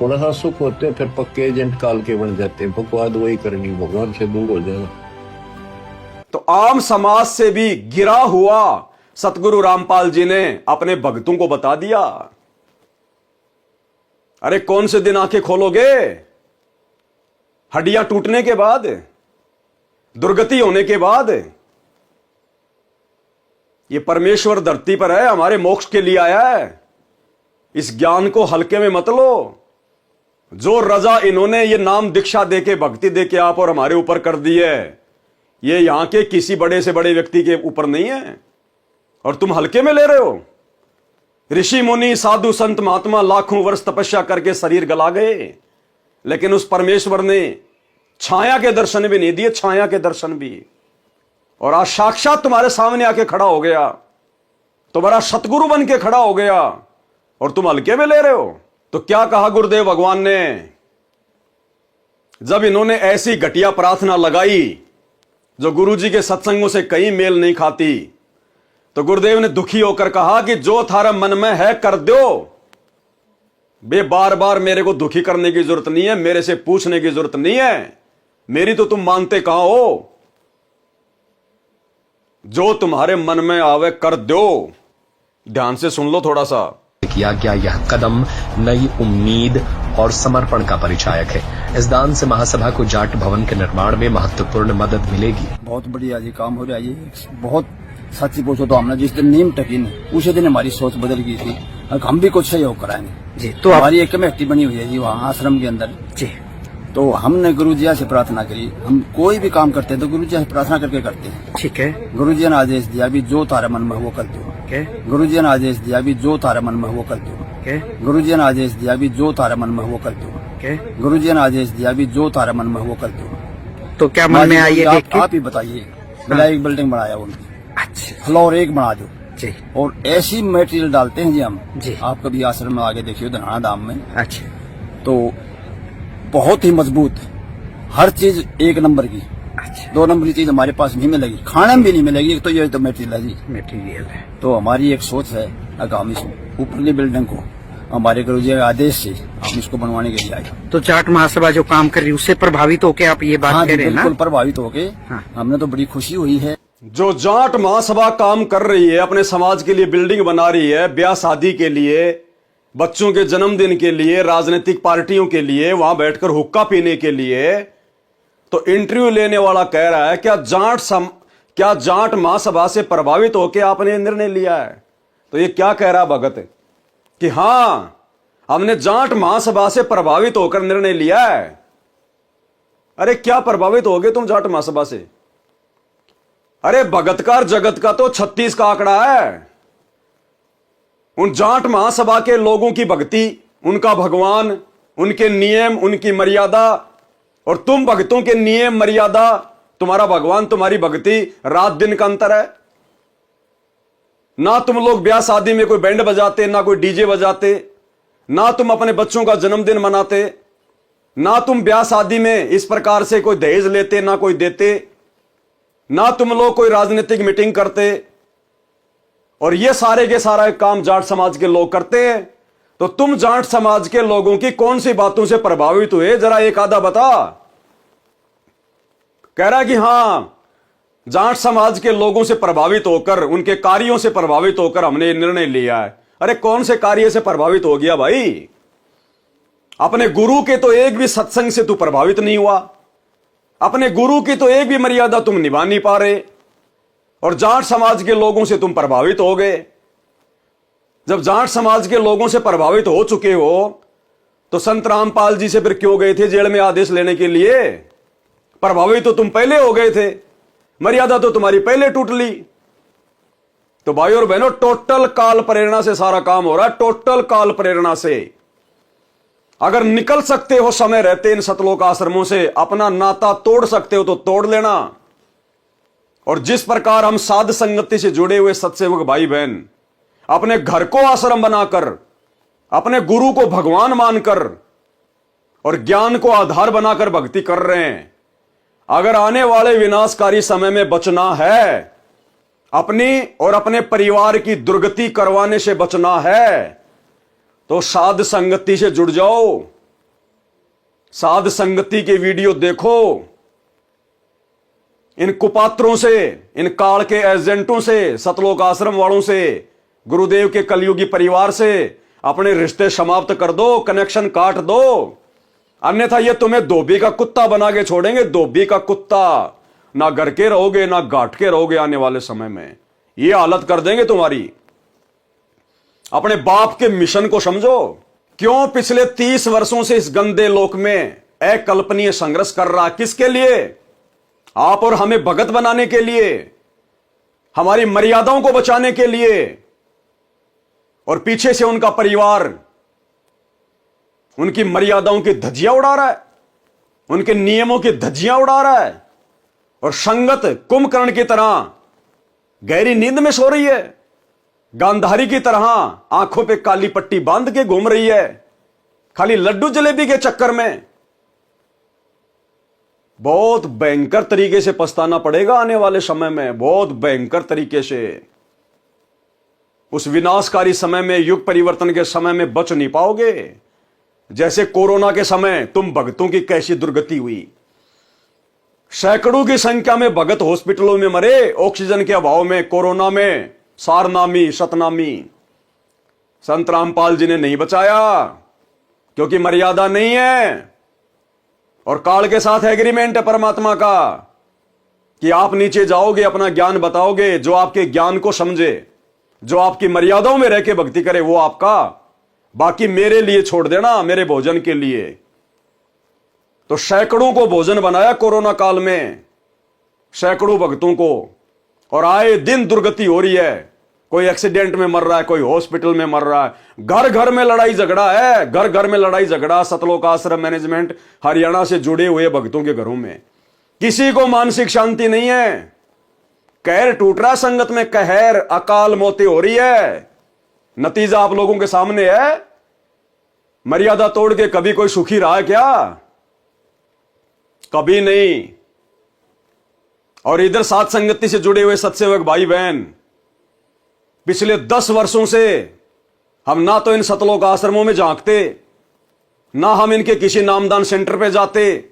थोड़ा सा सुख होते हो फिर पक्के एजेंट काल के बन जाते हैं, बकवाद वही करनी, भगवान से दूर हो जाना। तो आम समाज से भी गिरा हुआ सतगुरु रामपाल जी ने अपने भक्तों को बता दिया। अरे कौन से दिन आंखें खोलोगे? हड्डियां टूटने के बाद, दुर्गति होने के बाद। ये परमेश्वर धरती पर है, हमारे मोक्ष के लिए आया है। इस ज्ञान को हल्के में मत लो। जो रजा इन्होंने ये नाम दीक्षा देके, भक्ति देके आप और हमारे ऊपर कर दी है, ये यहां के किसी बड़े से बड़े व्यक्ति के ऊपर नहीं है, और तुम हल्के में ले रहे हो। ऋषि मुनि साधु संत महात्मा लाखों वर्ष तपस्या करके शरीर गला गए, लेकिन उस परमेश्वर ने छाया के दर्शन भी नहीं दिए, छाया के दर्शन भी। और आज साक्षात तुम्हारे सामने आके खड़ा हो गया, तुम्हारा सतगुरु बन के खड़ा हो गया, और तुम हल्के में ले रहे हो। तो क्या कहा गुरुदेव भगवान ने? जब इन्होंने ऐसी घटिया प्रार्थना लगाई जो गुरुजी के सत्संगों से कहीं मेल नहीं खाती, तो गुरुदेव ने दुखी होकर कहा कि जो थारा मन में है कर दो। बे बार बार मेरे को दुखी करने की जरूरत नहीं है, मेरे से पूछने की जरूरत नहीं है, मेरी तो तुम मानते कहां हो। जो तुम्हारे मन में आवे कर दो। ध्यान से सुन लो थोड़ा सा। किया गया यह कदम नई उम्मीद और समर्पण का परिचायक है। इस दान से महासभा को जाट भवन के निर्माण में महत्वपूर्ण मदद मिलेगी। बहुत बढ़िया जी काम हो रहा है। ये बहुत सच्ची पूछो तो हमने जिस दिन नीम टकी नहीं, उसी दिन हमारी सोच बदल गई थी, और हम भी कुछ सहयोग कराएंगे जी। तो हमारी एक कमेटी बनी हुई है जी वहाँ आश्रम के अंदर जी। तो हमने गुरुजी से प्रार्थना करी, हम कोई भी काम करते हैं तो गुरुजी से प्रार्थना करके करते हैं। ठीक है। गुरुजी ने आदेश दिया भी जो तारे मन में वो कर दो। के गुरुजी ने आदेश दिया भी जो तारे मन में वो कर दो के गुरुजी ने आदेश दिया भी जो तारे मन में वो कर दो के गुरुजी ने आदेश दिया भी जो तारे मन में वो कर दो। तो क्या मन में आई है देख के? आप ही बताइए। बिला एक बिल्डिंग बनाया उनकी, अच्छा फ्लोर एक बना दो जी और ऐसी मटेरियल डालते हैं जी हम जी। आप कभी आश्रम में आगे देखिए धनाना धाम में, अच्छा तो बहुत ही मजबूत, हर चीज एक नंबर की। अच्छा 2 नंबर की चीज हमारे पास नहीं मिलेगी, खाने में भी नहीं मिलेगी। एक तो ये तो मटेरियल है जी। मटेरियल है। तो हमारी एक सोच है आगामी ऊपरली बिल्डिंग को हमारे गुरुजी के आदेश से हम इसको बनवाने के लिए आए। तो जाट महासभा जो काम कर रही है उससे प्रभावित होकर आप ये बात हाँ कह जी, रहे हैं ना? बिल्कुल प्रभावित होके हाँ। हमने तो बड़ी खुशी हुई है। जो जाट महासभा काम कर रही है, अपने समाज के लिए बिल्डिंग बना रही है, ब्याह शादी के लिए, बच्चों के जन्मदिन के लिए, राजनीतिक पार्टियों के लिए, वहां बैठकर हुक्का पीने के लिए, तो इंटरव्यू लेने वाला कह रहा है क्या जाट महासभा से प्रभावित होकर आपने निर्णय लिया है? तो ये क्या कह रहा है भगत कि हां हमने जाट महासभा से प्रभावित होकर निर्णय लिया है। अरे क्या प्रभावित होगे तुम जाट महासभा से? अरे भगतकार जगत का तो 36 का आंकड़ा है। उन जाट महासभा के लोगों की भक्ति, उनका भगवान, उनके नियम, उनकी मर्यादा, और तुम भक्तों के नियम मर्यादा, तुम्हारा भगवान, तुम्हारी भक्ति, रात दिन का अंतर है। ना तुम लोग ब्याह शादी में कोई बैंड बजाते, ना कोई डीजे बजाते, ना तुम अपने बच्चों का जन्मदिन मनाते, ना तुम ब्याह शादी में इस प्रकार से कोई दहेज लेते, ना कोई देते, ना तुम लोग कोई राजनीतिक मीटिंग करते, और ये सारे के सारा काम जाट समाज के लोग करते हैं। तो तुम जाट समाज के लोगों की कौन सी बातों से प्रभावित हुए, जरा एक आधा बता। कह रहा है कि हां जाट समाज के लोगों से प्रभावित होकर, उनके कार्यों से प्रभावित होकर हमने निर्णय लिया है। अरे कौन से कार्य से प्रभावित हो गया भाई? अपने गुरु के तो एक भी सत्संग से तू प्रभावित नहीं हुआ, अपने गुरु की तो एक भी मर्यादा तुम निभा नहीं पा रहे, और जाट समाज के लोगों से तुम प्रभावित हो गए। जब जाट समाज के लोगों से प्रभावित हो चुके हो तो संत रामपाल जी से फिर क्यों गए थे जेल में आदेश लेने के लिए? प्रभावित तो तुम पहले हो गए थे, मर्यादा तो तुम्हारी पहले टूट ली। तो भाई और बहनों, टोटल काल प्रेरणा से सारा काम हो रहा है, टोटल काल प्रेरणा से। अगर निकल सकते हो समय रहते इन सतलोक आश्रमों से, अपना नाता तोड़ सकते हो तो तोड़ लेना। और जिस प्रकार हम साध संगति से जुड़े हुए सत्सेवक भाई बहन अपने घर को आश्रम बनाकर, अपने गुरु को भगवान मानकर और ज्ञान को आधार बनाकर भक्ति कर रहे हैं, अगर आने वाले विनाशकारी समय में बचना है, अपनी और अपने परिवार की दुर्गति करवाने से बचना है, तो साध संगति से जुड़ जाओ, साध संगति के वीडियो देखो, इन कुपात्रों से, इन काल के एजेंटों से, सतलोक आश्रम वालों से, गुरुदेव के कलयुगी परिवार से अपने रिश्ते समाप्त कर दो, कनेक्शन काट दो। अन्यथा ये तुम्हें धोबी का कुत्ता बना के छोड़ेंगे, धोबी का कुत्ता। ना घर के रहोगे, ना घाट के रहोगे, आने वाले समय में ये हालत कर देंगे तुम्हारी। अपने बाप के मिशन को समझो। क्यों पिछले 30 वर्षों से इस गंदे लोक में अकल्पनीय संघर्ष कर रहा? किसके लिए? आप और हमें भगत बनाने के लिए, हमारी मर्यादाओं को बचाने के लिए, और पीछे से उनका परिवार उनकी मर्यादाओं की धज्जियां उड़ा रहा है, उनके नियमों की धज्जियां उड़ा रहा है, और संगत कुंभकर्ण की तरह गहरी नींद में सो रही है, गांधारी की तरह आंखों पे काली पट्टी बांध के घूम रही है, खाली लड्डू जलेबी के चक्कर में। बहुत भयंकर तरीके से पछताना पड़ेगा आने वाले समय में, बहुत भयंकर तरीके से। उस विनाशकारी समय में, युग परिवर्तन के समय में बच नहीं पाओगे। जैसे कोरोना के समय तुम भगतों की कैसी दुर्गति हुई, सैकड़ों की संख्या में भगत हॉस्पिटलों में मरे ऑक्सीजन के अभाव में, कोरोना में, सारनामी सतनामी। संत रामपाल जी ने नहीं बचाया क्योंकि मर्यादा नहीं है, और काल के साथ एग्रीमेंट है परमात्मा का कि आप नीचे जाओगे, अपना ज्ञान बताओगे, जो आपके ज्ञान को समझे, जो आपकी मर्यादाओं में रह के भक्ति करे वो आपका, बाकी मेरे लिए छोड़ देना, मेरे भोजन के लिए। तो सैकड़ों को भोजन बनाया कोरोना काल में, सैकड़ों भक्तों को, और आए दिन दुर्गति हो रही है। कोई एक्सीडेंट में मर रहा है, कोई हॉस्पिटल में मर रहा है। घर घर में लड़ाई झगड़ा है, घर घर में लड़ाई झगड़ा। सतलोक आश्रम मैनेजमेंट हरियाणा से जुड़े हुए भक्तों के घरों में किसी को मानसिक शांति नहीं है। कहर टूट रहा संगत में, कहर, अकाल मौतें हो रही है। नतीजा आप लोगों के सामने है। मर्यादा तोड़ के कभी कोई सुखी रहा है क्या? कभी नहीं। और इधर साथ संगति से जुड़े हुए सत्सेवक भाई बहन, पिछले 10 वर्षों से हम ना तो इन सतलोक आश्रमों में झांकते, ना हम इनके किसी नामदान सेंटर पे जाते,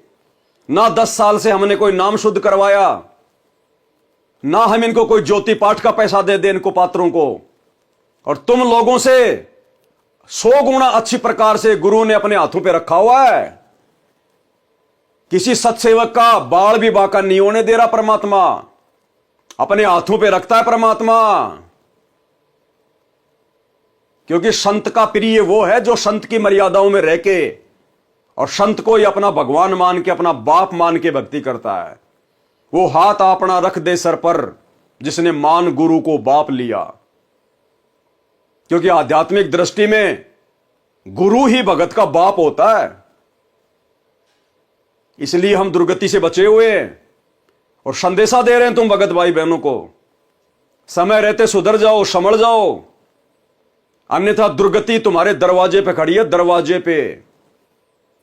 ना 10 साल से हमने कोई नाम शुद्ध करवाया, ना हम इनको कोई ज्योति पाठ का पैसा दे दे इनको पात्रों को। और तुम लोगों से 100 गुना अच्छी प्रकार से गुरु ने अपने हाथों पे रखा हुआ है। किसी सत्सेवक का बाल भी बाका नहीं होने दे रहा परमात्मा, अपने हाथों पे रखता है परमात्मा। क्योंकि संत का प्रिय वो है जो संत की मर्यादाओं में रह के और संत को ही अपना भगवान मान के, अपना बाप मान के भक्ति करता है। वो हाथ अपना रख दे सर पर जिसने मान गुरु को बाप लिया। क्योंकि आध्यात्मिक दृष्टि में गुरु ही भगत का बाप होता है। इसलिए हम दुर्गति से बचे हुए हैं और संदेशा दे रहे हैं तुम भगत भाई बहनों को, समय रहते सुधर जाओ, संभल जाओ, अन्यथा दुर्गति तुम्हारे दरवाजे पे खड़ी है, दरवाजे पे।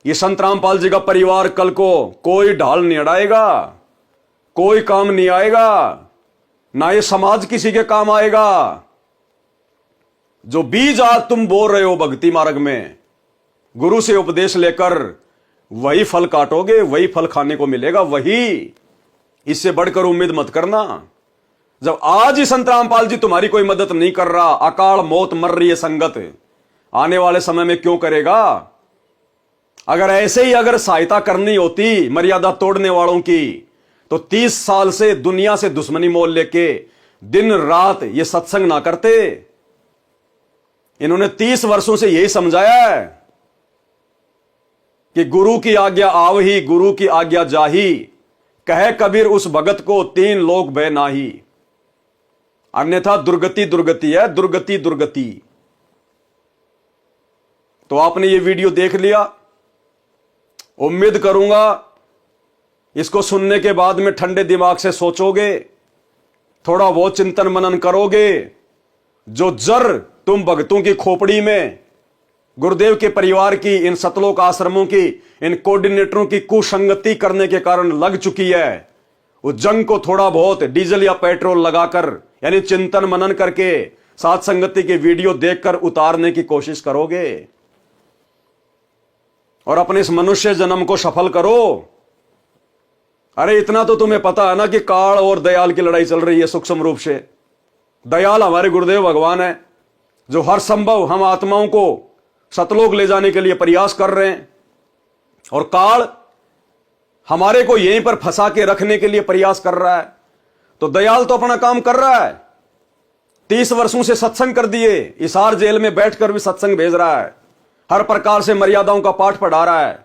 ये संत रामपाल जी का परिवार कल को कोई ढाल नहीं अड़ाएगा, कोई काम नहीं आएगा, ना ये समाज किसी के काम आएगा। जो बीज आज तुम बोल रहे हो भक्ति मार्ग में, गुरु से उपदेश लेकर वही फल काटोगे, वही फल खाने को मिलेगा, वही। इससे बढ़कर उम्मीद मत करना। जब आज ही संत रामपाल जी तुम्हारी कोई मदद नहीं कर रहा, अकाल मौत मर रही है संगत, आने वाले समय में क्यों करेगा? अगर ऐसे ही अगर सहायता करनी होती मर्यादा तोड़ने वालों की, तो 30 साल से दुनिया से दुश्मनी मोल लेके दिन रात ये सत्संग ना करते। इन्होंने 30 वर्षों से यही समझाया है कि गुरु की आज्ञा आवही, गुरु की आज्ञा जाही, कहे कबीर उस भगत को 3 लोक भय नाही। अन्यथा दुर्गति दुर्गति है, दुर्गति दुर्गति। तो आपने ये वीडियो देख लिया। उम्मीद करूंगा इसको सुनने के बाद में ठंडे दिमाग से सोचोगे, थोड़ा बहुत चिंतन मनन करोगे। जो जर तुम भक्तों की खोपड़ी में गुरुदेव के परिवार की, इन सतलोक आश्रमों की, इन कोऑर्डिनेटरों की कुसंगति करने के कारण लग चुकी है, उस जंग को थोड़ा बहुत डीजल या पेट्रोल लगाकर, यानी चिंतन मनन करके, साथ संगति के वीडियो देखकर उतारने की कोशिश करोगे और अपने इस मनुष्य जन्म को सफल करो। अरे इतना तो तुम्हें पता है ना कि काल और दयाल की लड़ाई चल रही है सूक्ष्म रूप से। दयाल हमारे गुरुदेव भगवान है, जो हर संभव हम आत्माओं को सतलोक ले जाने के लिए प्रयास कर रहे हैं, और काल हमारे को यहीं पर फंसा के रखने के लिए प्रयास कर रहा है। तो दयाल तो अपना काम कर रहा है, 30 वर्षों से सत्संग कर दिए, हिसार जेल में बैठकर भी सत्संग भेज रहा है, हर प्रकार से मर्यादाओं का पाठ पढ़ा रहा है,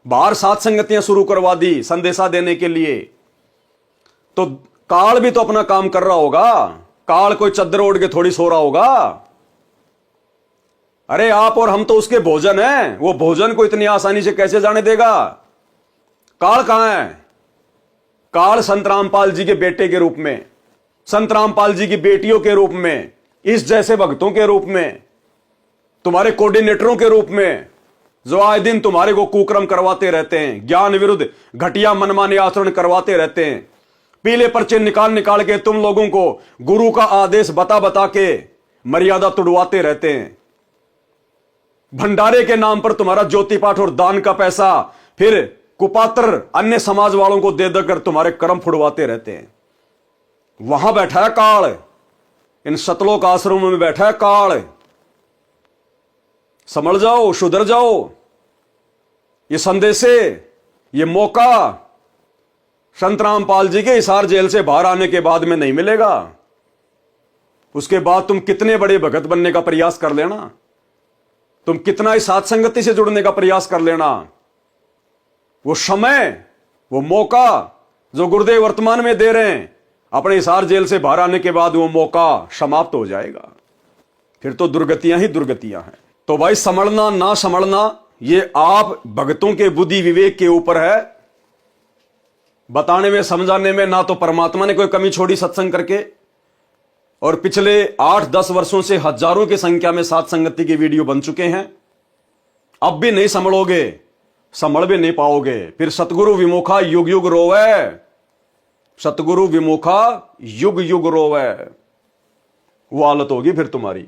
बाहर साथ संगतियां शुरू करवा दी संदेशा देने के लिए। तो काल भी तो अपना काम कर रहा होगा, काल कोई चद्दर ओढ़ के थोड़ी सो रहा होगा। अरे आप और हम तो उसके भोजन हैं, वो भोजन को इतनी आसानी से कैसे जाने देगा? काल कहां है? काल संत रामपाल जी के बेटे के रूप में, संत रामपाल जी की बेटियों के रूप में, इस जैसे भक्तों के रूप में, तुम्हारे कोऑर्डिनेटरों के रूप में, जो आए दिन तुम्हारे को कुक्रम करवाते रहते हैं, ज्ञान विरुद्ध घटिया मनमाने आचरण करवाते रहते हैं, पीले पर्चे निकाल निकाल के तुम लोगों को गुरु का आदेश बता बता के मर्यादा तुड़वाते रहते हैं। भंडारे के नाम पर तुम्हारा ज्योति पाठ और दान का पैसा फिर कुपात्र अन्य समाज वालों को दे देकर तुम्हारे कर्म फुड़वाते रहते हैं। वहां बैठा है काल, इन सतलोक आश्रमों में बैठा है काल। संभल जाओ, सुधर जाओ। ये संदेशे, ये मौका संत रामपाल जी के हिसार जेल से बाहर आने के बाद में नहीं मिलेगा। उसके बाद तुम कितने बड़े भगत बनने का प्रयास कर लेना, तुम कितना ही साथ संगति से जुड़ने का प्रयास कर लेना, वो समय, वो मौका जो गुरुदेव वर्तमान में दे रहे हैं, अपने हिसार जेल से बाहर आने के बाद वो मौका समाप्त हो जाएगा, फिर तो दुर्गतियां ही दुर्गतियां हैं। तो भाई संभलना ना संभलना ये आप भक्तों के बुद्धि विवेक के ऊपर है। बताने में समझाने में ना तो परमात्मा ने कोई कमी छोड़ी सत्संग करके, और पिछले 8-10 वर्षों से हजारों की संख्या में साथ संगति के वीडियो बन चुके हैं। अब भी नहीं संभलोगे, संभल भी नहीं पाओगे, फिर सतगुरु विमुखा युग युग रोवे, सतगुरु विमुखा युग युग रोवे, वो हालत होगी फिर तुम्हारी।